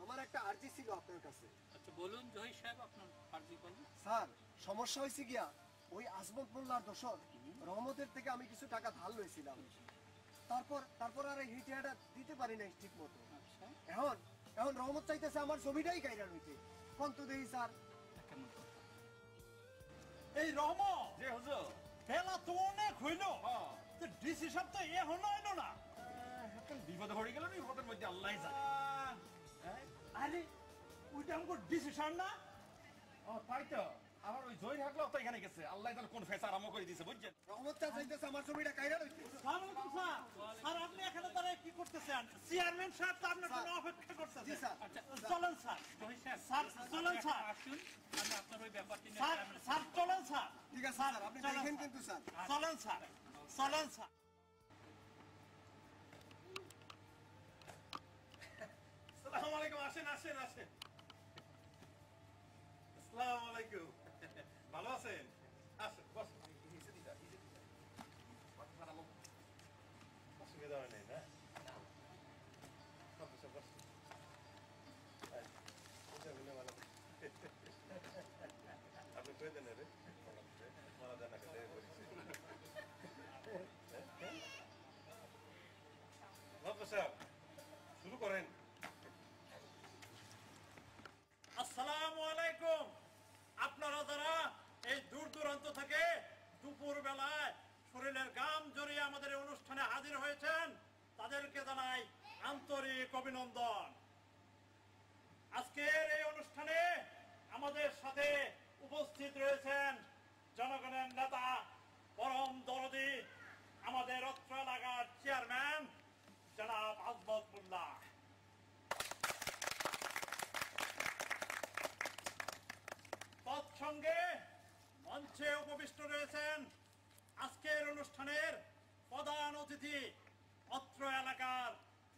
আমার একটা আর্জি ছিল আপনার কাছে। আচ্ছা বলুন জহির সাহেব, আপনার আর্জি বলুন। স্যার, সমস্যা হয়েছে গিয়া ওই আজমত মোল্লার দোষর রহমতের থেকে আমি কিছু টাকা ধার লইছিলাম। তারপর আর এই হিটিয়াটা দিতে পারি নাই ঠিক মতো। আচ্ছা এখন এখন রহমত চাইতেছে আমার ছবিটাই কাইরা রইতে। কোন তো দেই স্যার। কেমন কথা? এই রহমত যে হুজুর বেলা তো অনেক হইল, ডিসি সাহেব তো এখনো এলো না। বিপদে পড়ে গেল, বিপদের মধ্যে আল্লাহ জানে। আরে ওইটা আমাকে ডিসি সাহেব না? ও তাই তো, আমার ওই জয় থাকলেও তো এখানে গেছে, আল্লাহ জানে কোন ফেস আরম্ভ করে দিয়েছে, বুঝছেন? রহমত চাইতেছে আমার ছবিটা কাইরা রইতে। আসসালামু আলাইকুম স্যার। স্যার আপনি এখানে দাঁড়িয়ে কি করতেছেন? চেয়ারম্যান সাহেব তো আপনার জন্য অপেক্ষা করতেছে। জি স্যার। আচ্ছা চলেন স্যার। জহির সাহেব, স্যার চলেন স্যার। আসুন, আমি আপনার ওই ব্যাপারটি নিয়ে স্যার স্যার চলেন স্যার। ঠিক আছে স্যার, আপনি চলেন দেখেন স্যার। কিন্তু স্যার। চলেন স্যার, চলেন স্যার। আসসালামু আলাইকুম, আসেন আসেন আসেন। আসসালামু আলাইকুম, ভালো আছেন? আসেন বস। অসুবিধা হয় নাই না? বসো, বসো। আপনি কই দেন রে? মারা দেন না খেতে বলেছি। সাহেব শুরু করেন। আসসালামু আলাইকুম। আপনারা যারা এই দূর দূরান্ত থেকে দুপুর বেলায় শরীরের ঘাম জড়িয়ে আমাদের এই অনুষ্ঠানে হাজির হয়েছেন, তাদেরকে জানাই আন্তরিক অভিনন্দন। আজকের এই অনুষ্ঠানে আমাদের সাথে উপস্থিত রয়েছেন জনগণের নেতা, পরম দরদি, আমাদের অত্র এলাকার চেয়ারম্যান জনাব আজমত মোল্লা। তৎসঙ্গে মঞ্চে উপবিষ্ট রয়েছেন আজকের অনুষ্ঠানের প্রধান অতিথি, অত্র এলাকার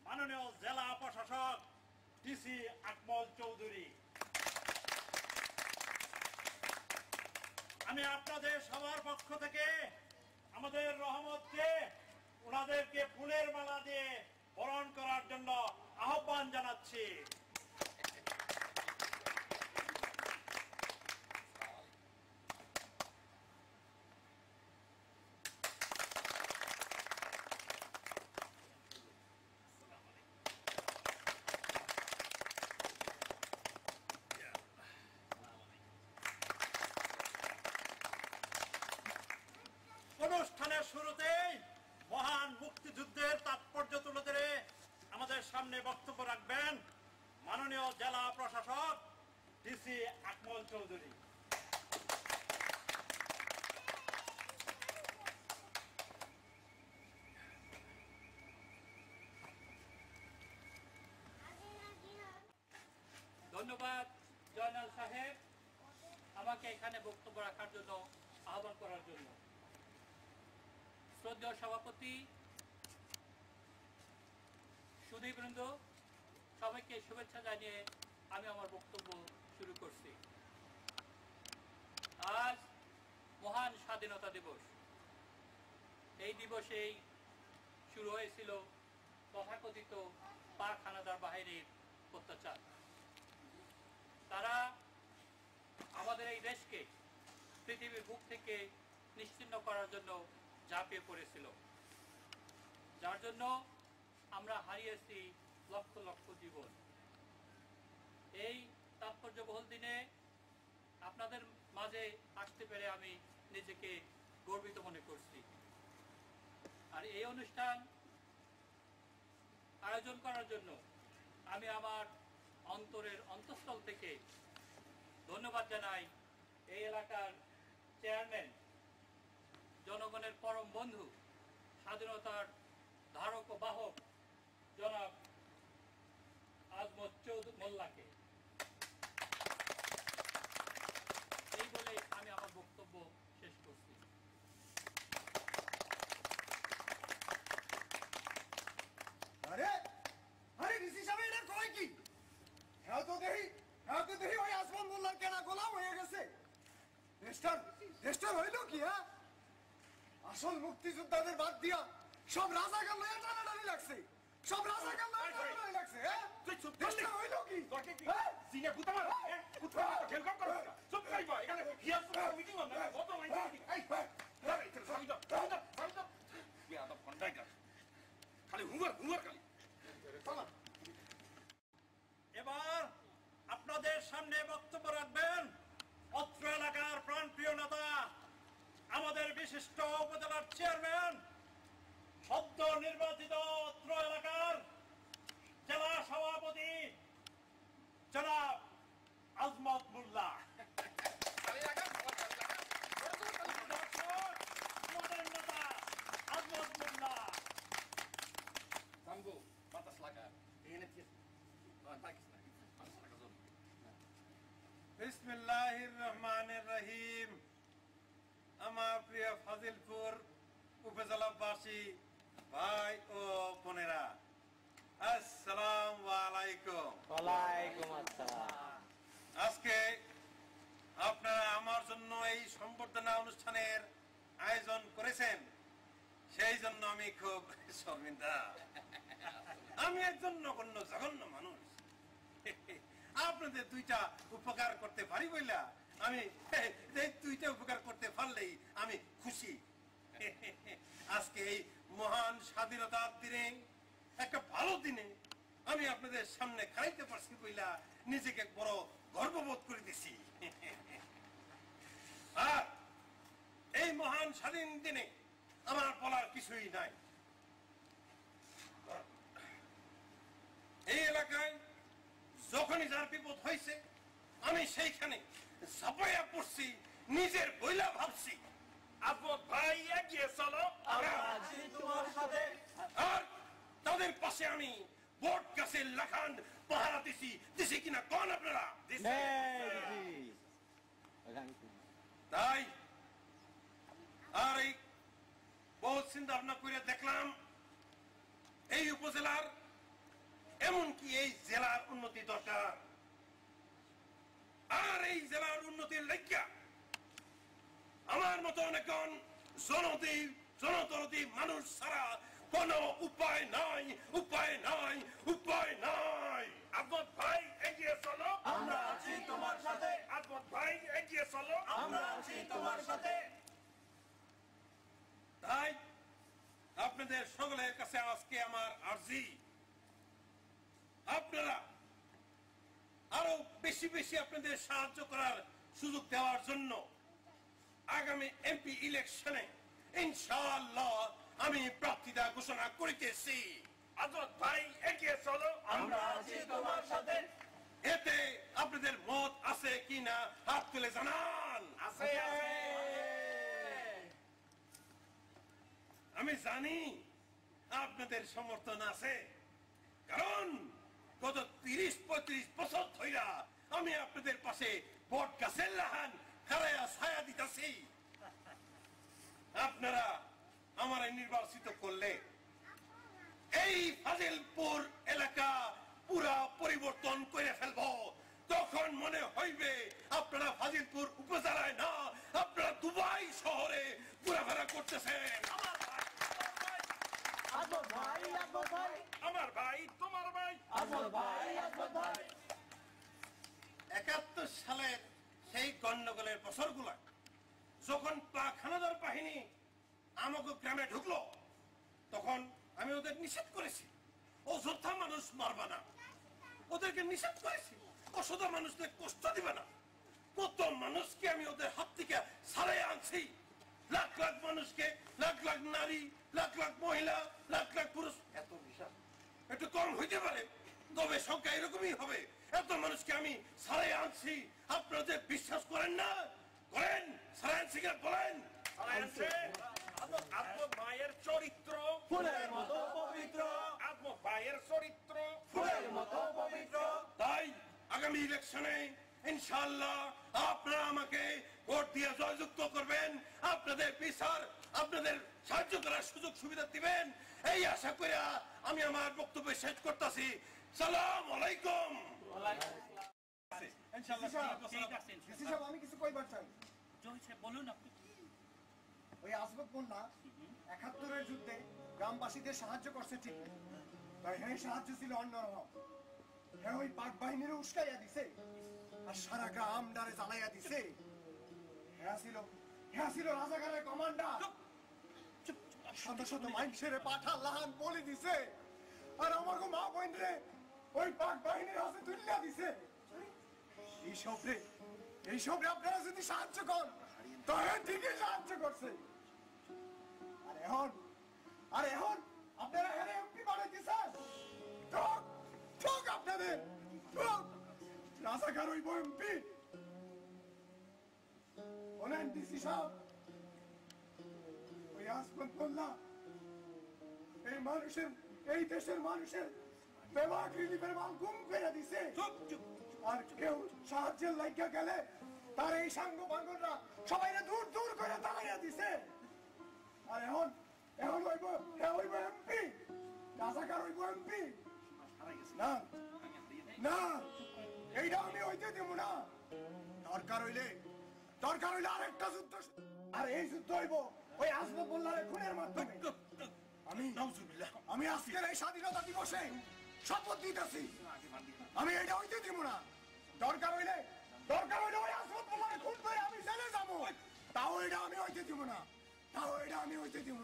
মাননীয় জেলা প্রশাসক ডিসি আকমল চৌধুরী। আমি আপনাদের সবার পক্ষ থেকে আমাদের রহমতকে ওনাদেরকে ফুলের মালা দিয়ে বরণ করার জন্য আহ্বান জানাচ্ছি। অনুষ্ঠানের শুরুতেই মহান মুক্তিযুদ্ধের তাৎপর্য তুলে ধরে আমাদের সামনে বক্তব্য রাখবেন মাননীয় জেলা প্রশাসক ডিসি আকমল চৌধুরী। ধন্যবাদ জয়নাল সাহেব, আমাকে এখানে বক্তব্য রাখার জন্য আহ্বান করার জন্য। শ্রদ্ধেয় সভাপতি, সুধীবৃন্দ, সবাইকে শুভেচ্ছা জানিয়ে আমি আমার বক্তব্য শুরু করছি। আজ দিবসেই শুরু হয়েছিল তথাকথিত পাক হানাদার বাহিনীর অত্যাচার। তারা আমাদের এই দেশকে পৃথিবীর বুক থেকে নিশ্চিহ্ন করার জন্য ঝাঁপিয়ে পড়েছিল, যার জন্য আমরা হারিয়েছি লক্ষ লক্ষ জীবন। এই তাৎপর্যবহুল দিনে আপনাদের মাঝে আসতে পেরে আমি নিজেকে গর্বিত মনে করছি। আর এই অনুষ্ঠান আয়োজন করার জন্য আমি আমার অন্তরের অন্তঃস্থল থেকে ধন্যবাদ জানাই এই এলাকার চেয়ারম্যান, জনগণের পরম বন্ধু, স্বাধীনতার ধারক ও বাহক জনাব আজমত চৌধুরী মোল্লাকে। এই বলে আমি আমার বক্তব্য শেষ করছি। আরে আরে ডিসি সাহেব এটা কয় কি? হ্যাঁ তো দেখি ওই আসমান মোল্লার কেনা গোলাম হয়ে গেছে। দেশটার হইল কি? হ্যাঁ, আসল মুক্তিযোদ্ধাদের বাদ দিয়া সব রাজাকার লয়ে টানাটানি লাগছে, সব রাজাকার লয়ে টানাটানি লাগছে। হ্যাঁ, দেশটা হইল কি? হ্যাঁ, সিনে গুতা মার গুতা খেল কাম করো সব খাইবা এখানে হিয়াস মিটিং হল না কত লাইন মিটিং এই আরে এটা সাইড ইয়া দা কন্ডাক্টর খালি হুঙ্গার খালি চলো। এবার আপনাদের সামনে বক্তব্য রাখবেন অত্র এলাকার প্রাণপ্রিয় নেতা, আমাদের বিশিষ্ট উপজেলার চেয়ারম্যান, সদ্য নির্বাচিত অত্র এলাকার জেলা সভাপতি জনাব আজমত মোল্লা। আমাদের নেতা আজমত মোল্লা। Tangguh, batas laga. Ini dia. Takis na. বিসমিল্লাহির রহমানির রহিম। আমার প্রিয় ফাজিলপুর উপজেলাবাসী ভাই ও বোনেরা, আসসালামু আলাইকুম। ওয়ালাইকুম আসসালাম। আজকে আপনারা আমার জন্য এই সম্বর্ধনা অনুষ্ঠানের আয়োজন করেছেন, সেই জন্য আমি খুব শর্মিন্দা। আমি একজন নগণ্য জঘন্য মানুষ, আপনাদের দুইটা উপকার করতে পারি বইলা আমি দুইটা উপকার করতে পারলেই আমি খুশি। আজকে এই মহান স্বাধীনতার দিনে, একটা ভালো দিনে আমি আপনাদের সামনে খাইতে পারছি বইলা নিজেকে বড় গর্ববোধ করে দিছি। আর এই মহান স্বাধীন দিনে আমার বলার কিছুই নাই। এই এলাকায় যখনই যার বিপদ হয়েছে আমি সেইখানে ঝাঁপাইয়া পড়ছি, নিজের বইলা ভাবছি। আজমত ভাই এগিয়ে চলো, আমরা আছি তোমার সাথে। আর তাদের পাশে আমি বোর্ড গাছের লাখান পাহারা দিছি কিনা কোন আপনারা? তাই আর এই বহুত চিন্তা ভাবনা করে দেখলাম এই উপজেলার এমনকি এই জেলার উন্নতি দরকার। আর এই জেলার উন্নতির লক্ষ্য আমার মতো অনেকজন জনতরতি মানুষ ছাড়া কোন উপায় নাই। আজমত ভাই এগিয়ে চলো, আমরা আছি তোমার সাথে। আজমত ভাই এগিয়ে চলো, আমরা আছি তোমার সাথে। তাই আপনাদের সকলের কাছে আজকে আমার আর্জি, আপনারা আরো বেশি বেশি আপনাদের সাহায্য করার সুযোগ দেওয়ার জন্য আগামী এমপি ইলেকশনে ইনশাআল্লাহ আমি প্রার্থিতা ঘোষণা করিতেছি। আজমত ভাই এগিয়ে চলো, আমরা আছি তোমার সাথে। এতে আপনাদের মত আছে কিনা হাত তুলে জানান। আছে আছে। আমি জানি আপনাদের সমর্থন আছে, কারণ গত 30-35 বছর ধইরা আমি আপনাদের পাশে বট গাছের লাহান খাড়াইয়া ছায়া দিতেছি। আপনারা আমারে নির্বাচিত করলে এই ফাজিলপুর এলাকা পুরা পরিবর্তন করে ফেলবো। তখন মনে হইবে আপনারা ফাজিলপুর উপজেলায় না, আপনারা দুবাই শহরে ঘোরাফেরা করতেছেন। আজমত ভাই আমার ভাই তোমার ভাই আজমত ভাই 71 সালের সেই গন্ডগোলের বছরগুলা যখন পাক হানাদার বাহিনী আমাকে গ্রামে ঢুকলো তখন আমি ওদের নিষেধ করেছি অযোদ্ধা মানুষ মারবা না, ওদেরকে নিষেধ করেছি অসুস্থ মানুষদের কষ্ট দিবে না। কত মানুষকে আমি ওদের হাত থেকে ছাড়াই আনছি, লাখ লাখ মানুষকে, লাখ লাখ নারী, লাখ লাখ মহিলা, লাখ লাখ পুরুষ। এত বিশাল একটু কম হইতে পারে, তবে সংখ্যা এরকমই হবে। এত মানুষকে আমি ছাড়াই আনছি, আপনাদের বিশ্বাস করেন না? করেন? ছাড়াই আনছি কিনা বলেন? আজমত ভাইয়ের চরিত্র ফুলের মতো পবিত্র, আজমত ভাইয়ের চরিত্র ফুলের মতো পবিত্র। তাই আগামী ইলেকশনে ইনশাআল্লাহ আপনারা আমাকে ভোট দিয়ে জয়যুক্ত করবেন, আপনাদের বিচার, আপনাদের সাহায্য করার সুযোগ সুবিধা দিবেন, এই আশা করে আমি আমার বক্তব্য শেষ করতেছি। সালাম আলাইকুম। আমি কিছু কইবার চাই। জয় সাহেব বলুন আপনি। ওই আজমত মোল্লা 71-এর যুদ্ধে গ্রামবাসীদের সাহায্য করছে ঠিক, তাই হ্যাঁ সাহায্য ছিল অন্যরকম। হ্যাঁ ওই পাক বাহিনীর উস্কাইয়া দিছে আর সারা গ্রাম ডারে জ্বালাইয়া দিছে। হ্যাঁ ছিল রাজাকারের কমান্ডার, শত শত মানুষের পাঠা লাহান বলে দিছে আর আমার মা বোন রে ওই পাক বাহিনীর হাতে তুলিয়া দিছে। এইসব আপনারা যদি সাহায্য করেন তাহলে ঠিকই সাহায্য করছে। আর এখন আপনারা এখানে এমপি বানাইতেছেন, ঠক আপনাদের, ঠক। রাজাকার হইব এমপি। বলেন ডিসি সাহেব, ওই আজমত মোল্লা এই দেশের মানুষের বেবাক রিলিফের মাল গুম করে দিছে। আর কেউ সাহায্যের লাগিয়া গেলে তার এই সাঙ্গ বাঙ্গনরা সবাই দূর দূর করে তাড়াইয়া দিছে। আর এখন হইব এমপি, রাজাকার হইব এমপি। না না, এইটা আমি হইতে দিব না। দরকার হইলে আরেকটা যুদ্ধ, আর এই যুদ্ধ হইব ওই আজমত মোল্লার খুনের মাধ্যমে। আমি আজকের এই স্বাধীনতা দিবসে শপথ দিতেছি, আমি এটা হইতে দিব না। দরকার হইলে ওই আজমত মোল্লার খুন করে আমি জেলে যাবো, তাও এটা আমি হইতে দিব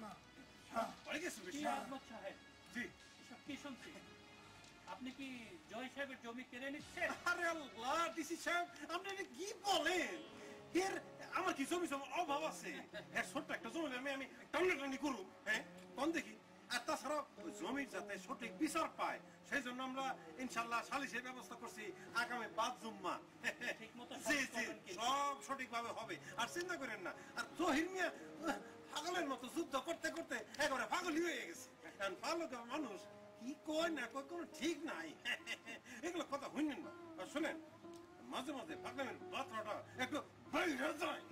না। আজমত সাহেব, এসব কি শুনছি? আপনি কি জয় সাহেবের জমি কেড়ে নিচ্ছেন? আরে আল্লাহ, ডিসি সাহেব আপনি এটা কি বলেন? আমার কি জমি অভাব আছে? ছোট্ট একটা জমি আমি টানাটানি করুন, হ্যাঁ কোন দেখি। আর তাছাড়া জমির যাতে সঠিক বিচার পায় সেই জন্য আমরা ইনশাল্লাহ সালিশের ব্যবস্থা করছি আগামী 5 জুম্মা। জি সব সঠিক ভাবে হবে, আর চিন্তা করেন না। আর জহির মিয়া পাগলের মতো যুদ্ধ করতে করতে একেবারে পাগলই হয়ে গেছে। পাগল মানুষ কি কয় না কয় কোনো ঠিক নাই, এগুলো কথা শুনেন না। আর শোনেন, মাঝে মাঝে পাগলের মাত্রাটা একটু বাইরে যায়।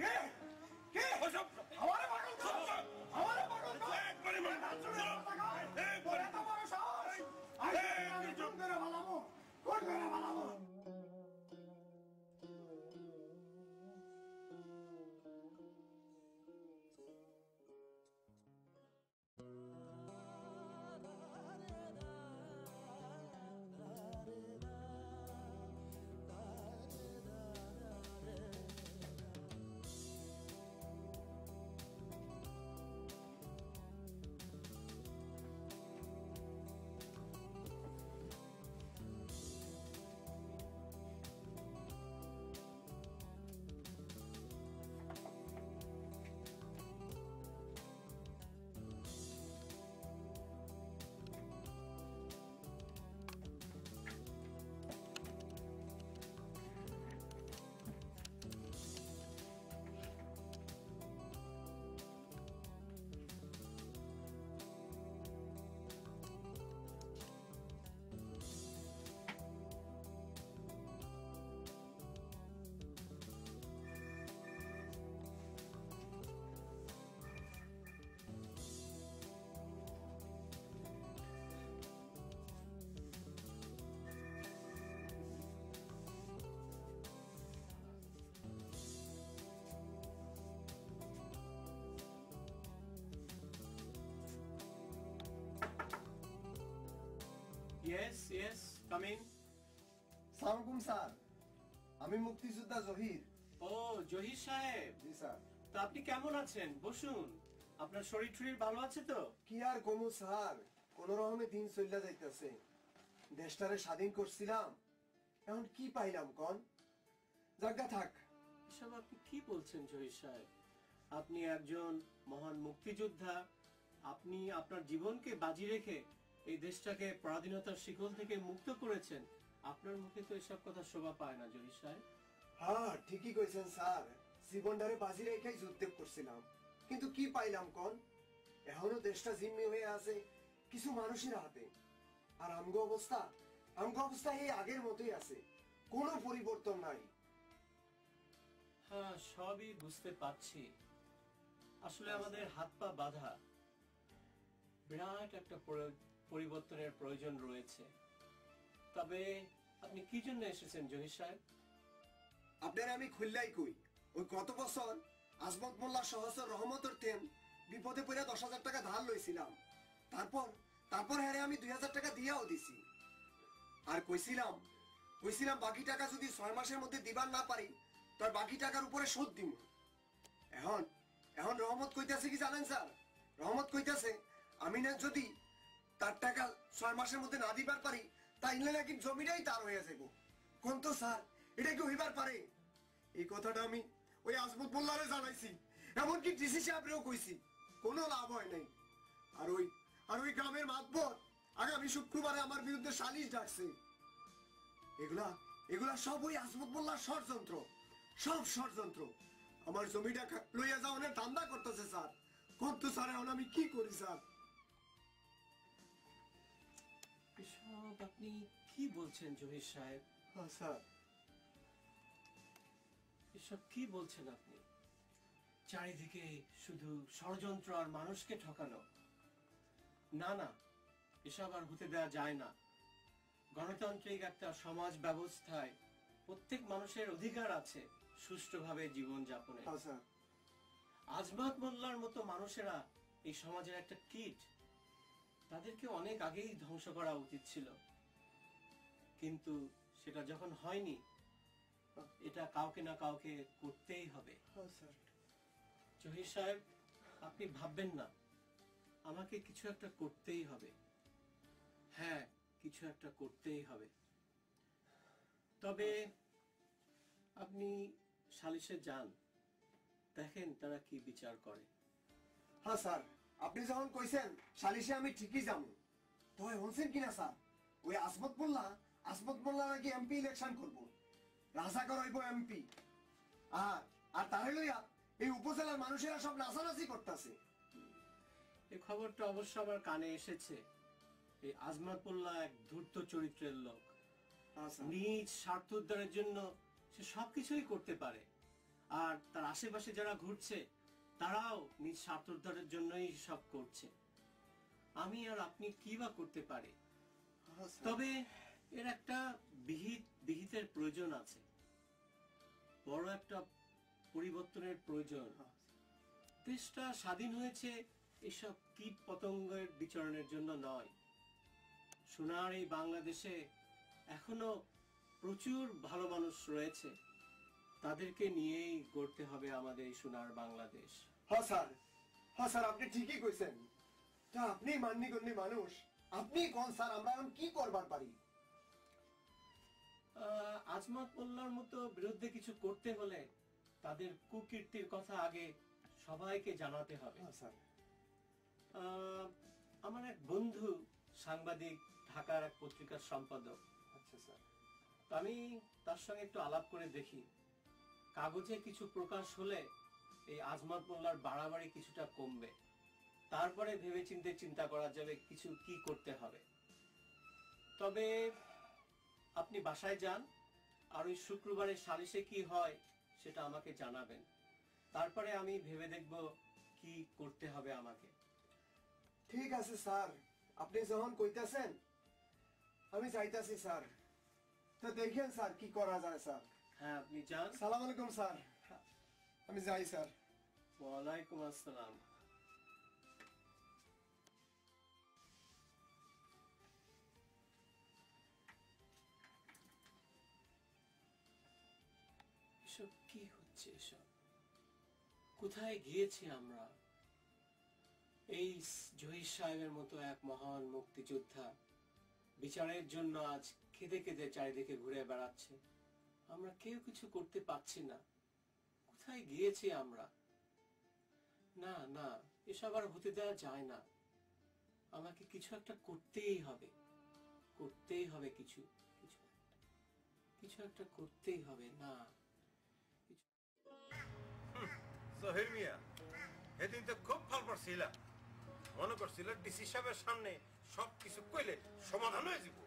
কামিন। সালামালাইকুম স্যার, আমি মুক্তিযোদ্ধা জহির। ও জহির সাহেব। জি স্যার। তা আপনি কেমন আছেন? বসুন। আপনার শরীর টরীর ভালো আছে তো? কি আর কমু স্যার, কোন রকমে দিন চলে যাইতেছে। দেশটারে স্বাধীন করছিলাম, এখন কি পাইলাম কন? জায়গা থাক। এসব আপনি কি বলছেন জহির সাহেব? আপনি একজন মহান মুক্তিযোদ্ধা, আপনি আপনার জীবনকে বাজি রেখে এই দেশটাকে পরাধীনতার শিকল থেকে মুক্ত করেছেন। আপনার মুখে তো এসব কথা শোভা পায় না জহির সাহেব। হ্যাঁ ঠিকই কইছেন স্যার, জীবনটারে বাজি রেখেই যুদ্ধ করছিলাম, কিন্তু কি পাইলাম কন? এখনো দেশটা জিম্মি হয়ে আছে কিছু মানুষের হাতে। আর আমগো অবস্থা এই আগের মতোই আছে, কোনো পরিবর্তন নাই। হ্যাঁ সবই বুঝতে পারছি। আসলে আমাদের হাত পা বাঁধা, বিরাট একটা পরিবর্তনের প্রয়োজন রয়েছে। তবে আপনি কি জন্য এসেছেন জহির সাহেব? আপনার আমি খুললাই কই, ওই গত বছর আজমত মোল্লা সহসর রহমতের তেন বিপদে পড়ে 10,000 টাকা ধার লইছিলাম। তারপর হ্যারে আমি 2,000 টাকা দিয়াও দিছি। আর কইছিলাম বাকি টাকা যদি 6 মাসের মধ্যে দিবার না পারি, তার বাকি টাকার উপরে শোধ দিব। এখন রহমত কইতাছে কি জানেন স্যার? রহমত কইতাছে আমি না যদি তার টাকা 6 মাসের মধ্যে না দিবার পারি, তাইলে নাকি জমিটাই তার হয়ে যাবো। কোন তো স্যার, এটা কি হইবার পারে? এই কথাটা আমি ওই আজমত মোল্লারে জানাইছি, এমনকি ডিসি সাহেবরেও কইছি, কোনো লাভ হয় নাই। আর ওই গ্রামের মাতবর আগামী শুক্রবারে আমার বিরুদ্ধে সালিশ ডাকছে। এগুলা সব ওই আজমত মোল্লার ষড়যন্ত্র, সব ষড়যন্ত্র। আমার জমিটা লইয়া যাওয়ার ধান্দা করতেছে স্যার। কত স্যার, এখন আমি কি করি স্যার? এসব আপনি কি বলছেন জহির সাহেব? হ্যাঁ স্যার। এসব কি বলছেন আপনি? চারিদিকে শুধু ষড়যন্ত্র আর মানুষকে ঠকানো। না, এসব আর হতে দেওয়া যায় না। গণতান্ত্রিক একটা সমাজ ব্যবস্থায় প্রত্যেক মানুষের অধিকার আছে সুষ্ঠুভাবে জীবন যাপনে। আজমত মোল্লার মতো মানুষেরা এই সমাজের একটা কীট, তাদেরকে অনেক আগেই ধ্বংস করা উচিত ছিল, কিন্তু সেটা যখন হয়নি, এটা কাউকে না কাউকে করতেই হবে। জহির সাহেব, আপনি ভাববেন না, আমাকে কিছু একটা করতেই হবে। হ্যাঁ, কিছু একটা করতেই হবে। তবে আপনি সালিশে যান, দেখেন তারা কি বিচার করে। হ্যাঁ স্যার, আপনি যখন কইছেন সালিশে আমি ঠিকই যাবো। তো শুনছেন কিনা স্যার, ওই আজমত মোল্লা নাকি এমপি ইলেকশন করবো, রাজাকার হইব এমপি। আর তাহলে লইয়া এই উপজেলার মানুষেরা সব নাচানাচি করতেছে। এই খবরটা অবশ্য আমার কানে এসেছে। এই আজমত মোল্লা এক ধূর্ত চরিত্রের লোক। নিজ স্বার্থ উদ্ধারের জন্য সে সবকিছুই করতে পারে, আর তার আশেপাশে যারা ঘুরছে তারাও নিজ স্বার্থ উদ্ধারের জন্যই সব করছে। আমি আর আপনি কি বা করতে পারি? তবে এর একটা বিহিতের প্রয়োজন আছে, বড় একটা পরিবর্তনের প্রয়োজন। দেশটা স্বাধীন হয়েছে এসব কীট পতঙ্গের বিচরণের জন্য নয়। সোনার এই বাংলাদেশে এখনো প্রচুর ভালো মানুষ রয়েছে, তাদেরকে নিয়েই গড়তে হবে আমাদের এই সোনার বাংলাদেশ। হ্যাঁ স্যার, আপনি ঠিকই কইছেন। তা আপনি মান্যগণ্য মানুষ, আপনি কোন স্যার, আমরা এখন কি করবার পারি? আজমত মোল্লার মতো বিরুদ্ধে কিছু করতে হলে তাদের কুকীর্তির কথা আগে সবাইকে জানাতে হবে। আমার এক বন্ধু সাংবাদিক, ঢাকার এক পত্রিকার সম্পাদক। আচ্ছা স্যার। আমি তার সঙ্গে একটু আলাপ করে দেখি, কাগজে কিছু প্রকাশ হলে এই আজমত মোল্লার বাড়াবাড়ি কিছুটা কমবে। তারপরে ভেবেচিন্তে চিন্তা করা যাবে কিছু কি করতে হবে। তবে আপনি বাসায় যান, আর ওই শুক্রবারে সালিশে কি হয় সেটা আমাকে জানাবেন। তারপরে আমি ভেবে দেখব কি করতে হবে আমাকে। ঠিক আছে স্যার, আপনি যখন কইতাছেন আমি যাইতাছি স্যার। তো দেখেন স্যার কি করা যায় স্যার। হ্যাঁ, আপনি যান। সালাম আলাইকুম স্যার। আমি যাই স্যার। ওয়ালাইকুম আসসালাম। এসব কি হচ্ছে? এসব কোথায় গিয়েছি আমরা? এই জহির সাহেবের মতো এক মহান মুক্তিযোদ্ধা বিচারের জন্য আজ কেঁদে কেঁদে চারিদিকে ঘুরে বেড়াচ্ছে, আমরা কেউ কিছু করতে পারছি না। কোথায় গিয়েছি আমরা? না না, এসব আর হতে দেওয়া যায় না। আমাকে কিছু একটা করতেই হবে, করতেই হবে, কিছু একটা করতেই হবে। না, জহির মিয়া, এদিন তো খুব ভাল করছিল, মনে করছিল ডিসি সাহেবের সামনে সবকিছু কইলে সমাধান হয়ে যাব।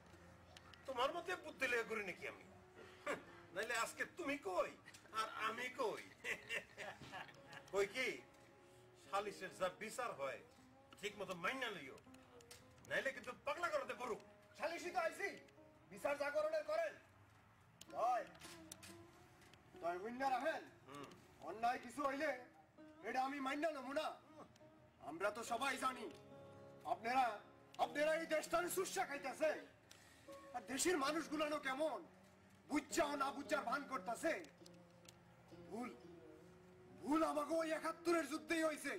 তোমার মতে বুদ্ধি লেগে করি নাকি আমি? নাইলে আজকে তুমি কই আর আমি কই। কই কি সালিশের যা বিচার হয় ঠিক মতো মাইনা লইও, নাইলে কিন্তু পাগলা করতে পারো। সালিশি তো আইছি, বিচার জাগরণের করেন। তাই বুঝনা রাখেন, অন্যায় কিছু হইলে এটা আমি মাইনা নেবো না। আমরা তো সবাই জানি আপনারা এই দেশটারে সুস্যা খাইতেছে, আর দেশের মানুষগুলানো কেমন বুঝছাও না বুঝার ভান করতেছে। ভুল আমাকে ওই ৭১-এর যুদ্ধেই হয়েছে।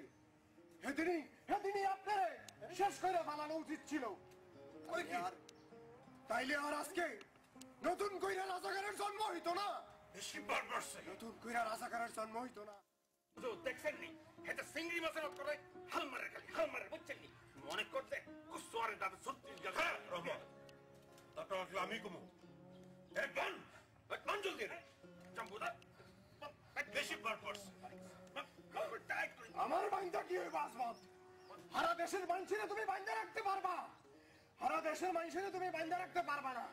সেদিনই আপনারে শেষ করে ফেলানো উচিত ছিল। তাইলে আর আজকে নতুন কইরা রাজাকারের জন্ম হইতো না। নতুন কইরা রাজাকারের জন্ম হইতো না। দেখছেন নি এটা চিংড়ি মাছের মত করে হাল মারে বুঝছেন নি? মনে করতে কুসোয়ারে দাদা ৩৬ গেল। রহমান, তারপর আমি কমু জলদি চম্পুদা বেশি পারপাস আমার বাইন্দা কি হইবা আসমত? সারা দেশের মানুষের তুমি বাইন্দা রাখতে পারবা, সারা দেশের মানুষের তুমি বাইন্দা রাখতে পারবা না।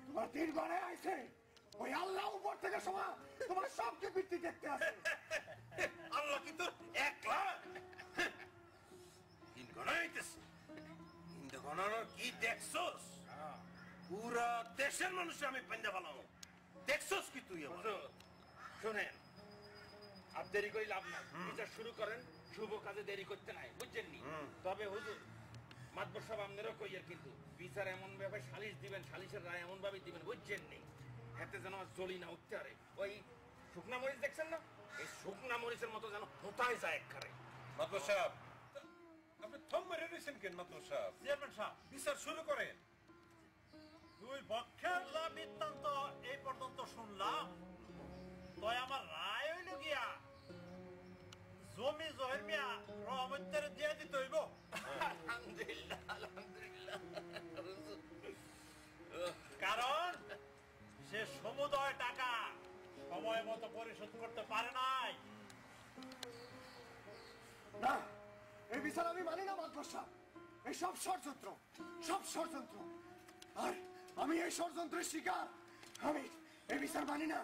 তোমার ৩ বারে আইছে ওই আল্লাহ উপর থেকে সমা তোমার সবকে বৃত্তি দেখতে আসে। আল্লাহ কি তোর ১ লাখ ৩ গণাইতেছে? কিন্তু গণানোর কি দেখছস? পুরা দেশের মানুষ আমি পাইন্দা ভালো দেখছস কি তুই? শোনেন, আর দেরি করে লাভ নাই, বিচার শুরু করেন। শুভ কাজে দেরি করতে নাই, বুঝছেন নি? তবে হুজুর মাতবর সাহেব আপনারও কইয়ের কিন্তু বিচার এমন ভাবে সালিশ দিবেন, সালিশের রায় এমন ভাবে দিবেন, বুঝছেন নি? হাতে যেন জলি না উঠতে পারে। ওই শুকনা মরিচ দেখছেন না, এই শুকনা মরিচের মতো যেন হোতায় যায় একবারে। মাতবর সাহেব, আপনি থম মেরে রয়েছেন কেন? মাতবর সাহেব, চেয়ারম্যান সাহেব, বিচার শুরু করেন। দুই পক্ষের যা বৃত্তান্ত এই পর্যন্ত শুনলাম, তাই আমার রায় হইল গিয়া জমি জহির মিয়া রহমতের দিয়ে দিতে হইব। আলহামদুলিল্লাহ, আলহামদুলিল্লাহ। কারণ সে সমুদয় টাকা সময় মতো পরিশোধ করতে পারে নাই। না, এই বিচার আমি মানি না মাতবর সাহেব। এই সব ষড়যন্ত্র, আর আমি এই ষড়যন্ত্রের শিকার। আমি এই বিচার মানি না।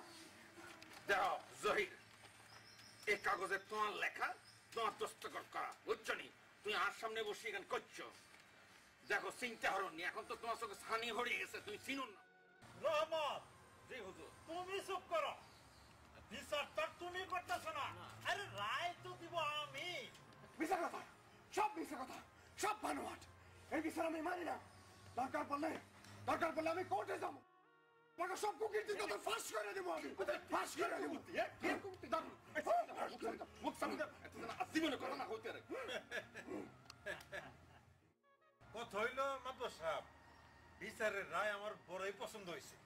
দেখো জহির, এই কাগজে তোমার লেখা, তোমার দস্তখত করা, বুঝছো নি? তুই আর সামনে বসে এখানে করছো। দেখো চিন্তা হরনি, এখন তো তোমার চোখে ছানি হয়ে গেছে, তুমি চিনুন না। রহমত, জি হুজুর। তুমি চুপ করো। বিচার তো তুমি করতেছো না, আরে রায় তো দিব আমি। মিথ্যা কথা, সব মিথ্যা কথা, সব বানোয়াট। এই বিচার আমি মানি না। দরকার পড়লে আমি কোর্টে যাবো। সব কুকির দিন তোদের ফাঁস করে দেবো, আমি ফাঁস করে দেবো। মুখ সামনে জীবনে কথা না হইতে রে। কথা হইল মাতবর সাহেব, বিচারের রায় আমার বড়ই পছন্দ হয়েছে।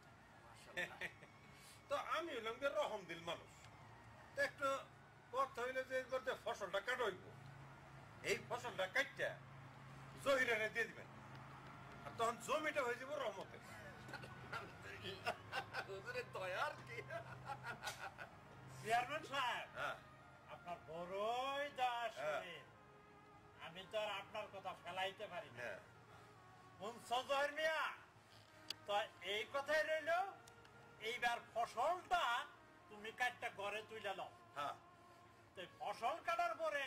তো আমি হইলাম যে রহম দিল মানুষ। তো একটু কথা হইলো যে এবার যে ফসলটা কাটইব, এই ফসলটা কাটটা জহিরে দিয়ে দিবেন, আর তখন জমিটা হয়ে যাব রহমতের। চেয়ারম্যান সাহেব, আপনার বড়ই দাস শরীর। আমি তো আর আপনার কথা ফেলাইতে পারি না। জহির মিয়া, তো এই কথাই রইল, এইবার ফসলটা তুমি কাটটা ঘরে তুলে নাও। তো ফসল কাটার পরে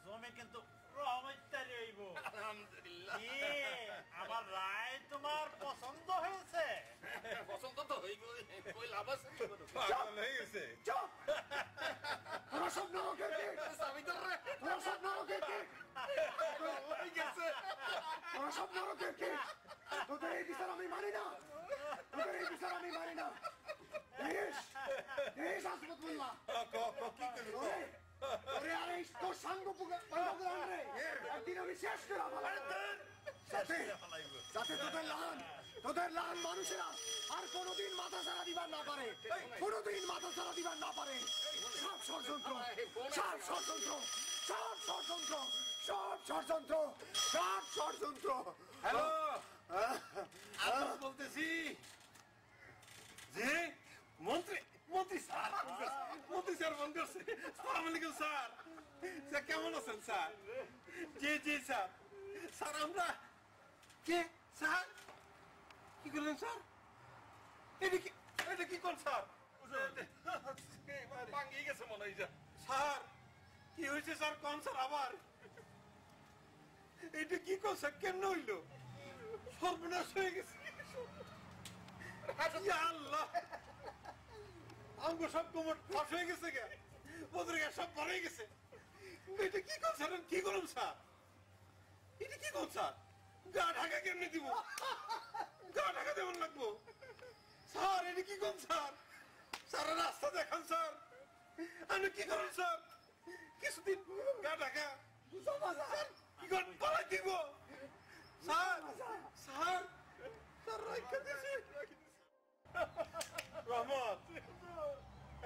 জমি কিন্তু রহমতারি হইব। আলহামদুলিল্লাহ। আমার রায় তোমার পছন্দ হয়েছে? পছন্দ তো হইব, কই লাভ আছে? পাগল হয়ে গেছে। চুপ! তোরা সব নরকের কি? তোরা সব নরকের কি? তোরা সব নরকের কি? তোদের এই বিচার আমি মানি না। তোদের করে ফেলাইব। যাতে যাতে তোদের লান মানুষেরা আর কোনোদিন মাথা ছাড়া দিবার না পারে, কোনোদিন মাথা ছাড়া দিবার না পারে। সব ষড়যন্ত্র, সব ষড়যন্ত্র, সব ষড়যন্ত্র, সব ষড়যন্ত্র, সব ষড়যন্ত্র। হ্যালো, আমি বলতেছি যে মন্ত্রী মন্ত্রী স্যার মন্ত্রী স্যার ফোন করছে। আসসালামু আলাইকুম স্যার। স্যার কেমন আছেন স্যার? জি জি স্যার। স্যার আমরা কে স্যার? কি করলেন স্যার? এটা কি কোন স্যার? ভাঙিয়ে গেছে মনে হয় স্যার। কি হয়েছে স্যার? কোন স্যার আবার? এটা কি কোন স্যার? কেন হইলো? সর্বনাশ হয়ে গেছে। ইয়া আল্লাহ, আমগো সব কোমর ফাঁস হয়ে গেছে গে, পত্রিকা সব ভরে গেছে। এটা কি কোন স্যার? কি করুন স্যার? এটা কি কোন স্যার? গা ঢাকা কেমনে দিব? গা ঢাকা দেবেন লাগবো স্যার? এটা কি কোন স্যার? স্যার রাস্তা দেখান স্যার। আমি কি করুন স্যার? কিছুদিন গা ঢাকা স্যার কি করেন? পালাই দিব স্যার। স্যার স্যার রাখা দিছি রহমত।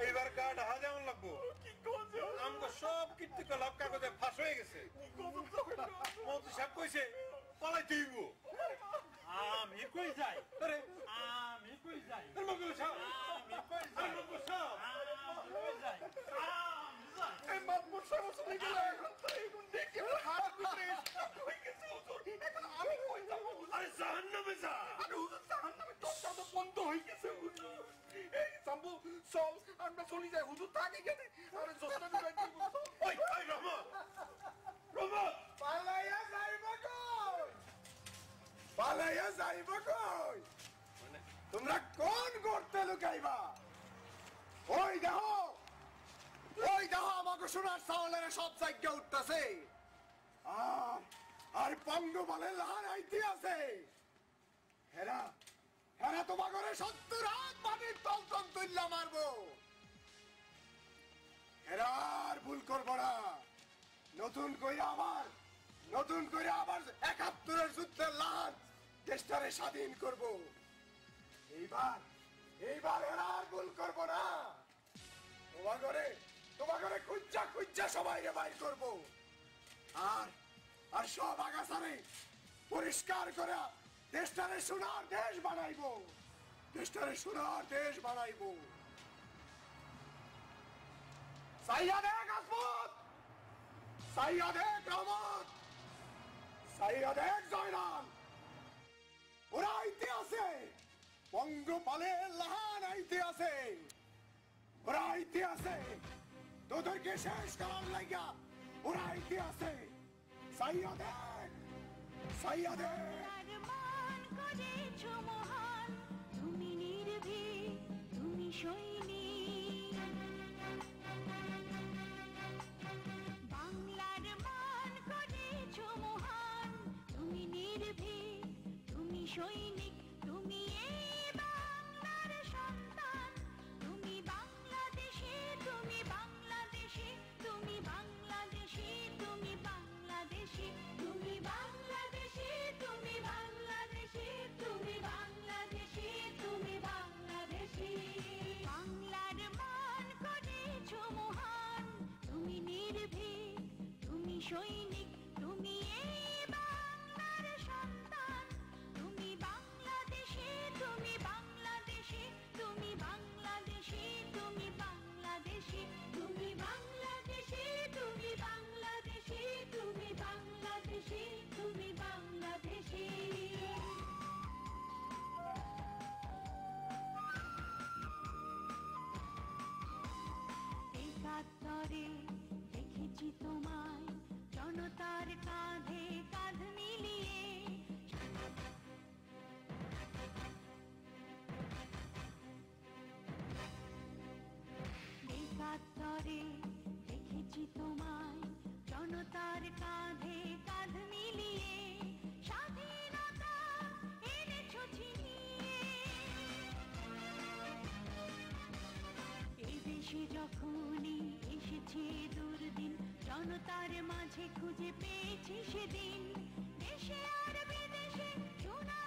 এইবার গা ঢাকা যেমন লাগবো। আমগো সব কীর্তিকলাপ কাগজে ফাঁস হয়ে গেছে। মন্ত্রী সাহেব কইছে পালাই দিব। আমি কই যাই? আরে আমি কই যাই? মন্ত্রী সাহেব, আমি কই যাই? মন্ত্রী সাহেব, আমি কই যাই? এই মন্ত্রী সাহেব চলে গেল। এখন তো এখন দেখি হাত গুটে হয়ে গেছে হুজুর। এখন আমি কই যাব? আরে জাহান্নামে যা। আরে হুজুর জাহান্নামে দরজা তো বন্ধ হয়ে গেছে হুজুর। এই সাম্বু চল আমরা চলে যাই হুজুর। থাকে কেন? আরে জোসনা দিবাই কি বলছো? ওই ওই রহমত, রহমত পালাইয়া যাইব কই? পালাইয়া যাইব কই? তোমরা কোন গর্তে লুকাইবা? ওই দেখো, ওই দেখো আমাকে সোনার চাউলের সব জায়গা উঠতেছে। আর পঙ্গপালের লাহার আইতে আছে। হেরা হেরা তোমার ঘরে 70 হাত পানির তলতল তুল্লা মারবো। হেরা আর ভুল করবো না। নতুন করে আবার 71 যুদ্ধের লাহার দেশটারে স্বাধীন করব। এইবার এরা আর ভুল করবো না। তোমার ঘরে খুঁজা সবাই বাইর করবো। আর সব আগাছারে পরিষ্কার করে দেশটারে সোনার দেশ বানাইবো। দেশটারে সোনার দেশ বানাইবো। সাইয়া দেখ আসমত, সাইয়া দেখ রহমত, সাইয়া দেখ জয়রাম। ওরা আইতে আছে, পঙ্গপালের লাহান আইতে আছে। ওরা আইতে আছে তোদেরকে শেষ করার লাগা। ওরা আইতে আছে। সাইয়া দেখ, সাইয়া দেখ। মান করেছ মহান, তুমি নির্ভীক, তুমি সৈনিক। বাংলার মান করেছ মহান, তুমি নির্ভীক, তুমি সৈনিক। তুমি এই বাংলার সন্তান, তুমি বাংলাদেশে, তুমি বাংলাদেশে, তুমি বাংলাদেশে, তুমি বাংলাদেশে, তুমি বাংলাদেশে, তুমি বাংলাদেশে, তুমি বাংলাদেশে, তুমি বাংলাদেশে। বাংলার মান করেছ মহান, তুমি নির্ভীক, তুমি সৈনিক। তুমি এই বাংলার সন্তান, তুমি বাংলাদেশে, তুমি বাংলাদেশে, তুমি বাংলাদেশে, তুমি বাংলাদেশে, তুমি বাংলাদেশে, তুমি বাংলাদেশে, তুমি বাংলাদেশে, তুমি বাংলাদেশে। 71 দেখেছি তোমায়, জনতার কাঁধে কাঁধ মিলিয়ে। 71 দেখেছি তোমায়, জনতার কাঁধে কাঁধ মিলিয়ে। স্বাধীনতা এনেছো ছিনিয়ে। এ দেশে যখনই এসেছে দুর্দিন, জনতার মাঝে খুঁজে পেয়েছি সেদিন। দেশে আর বিদেশে সোনা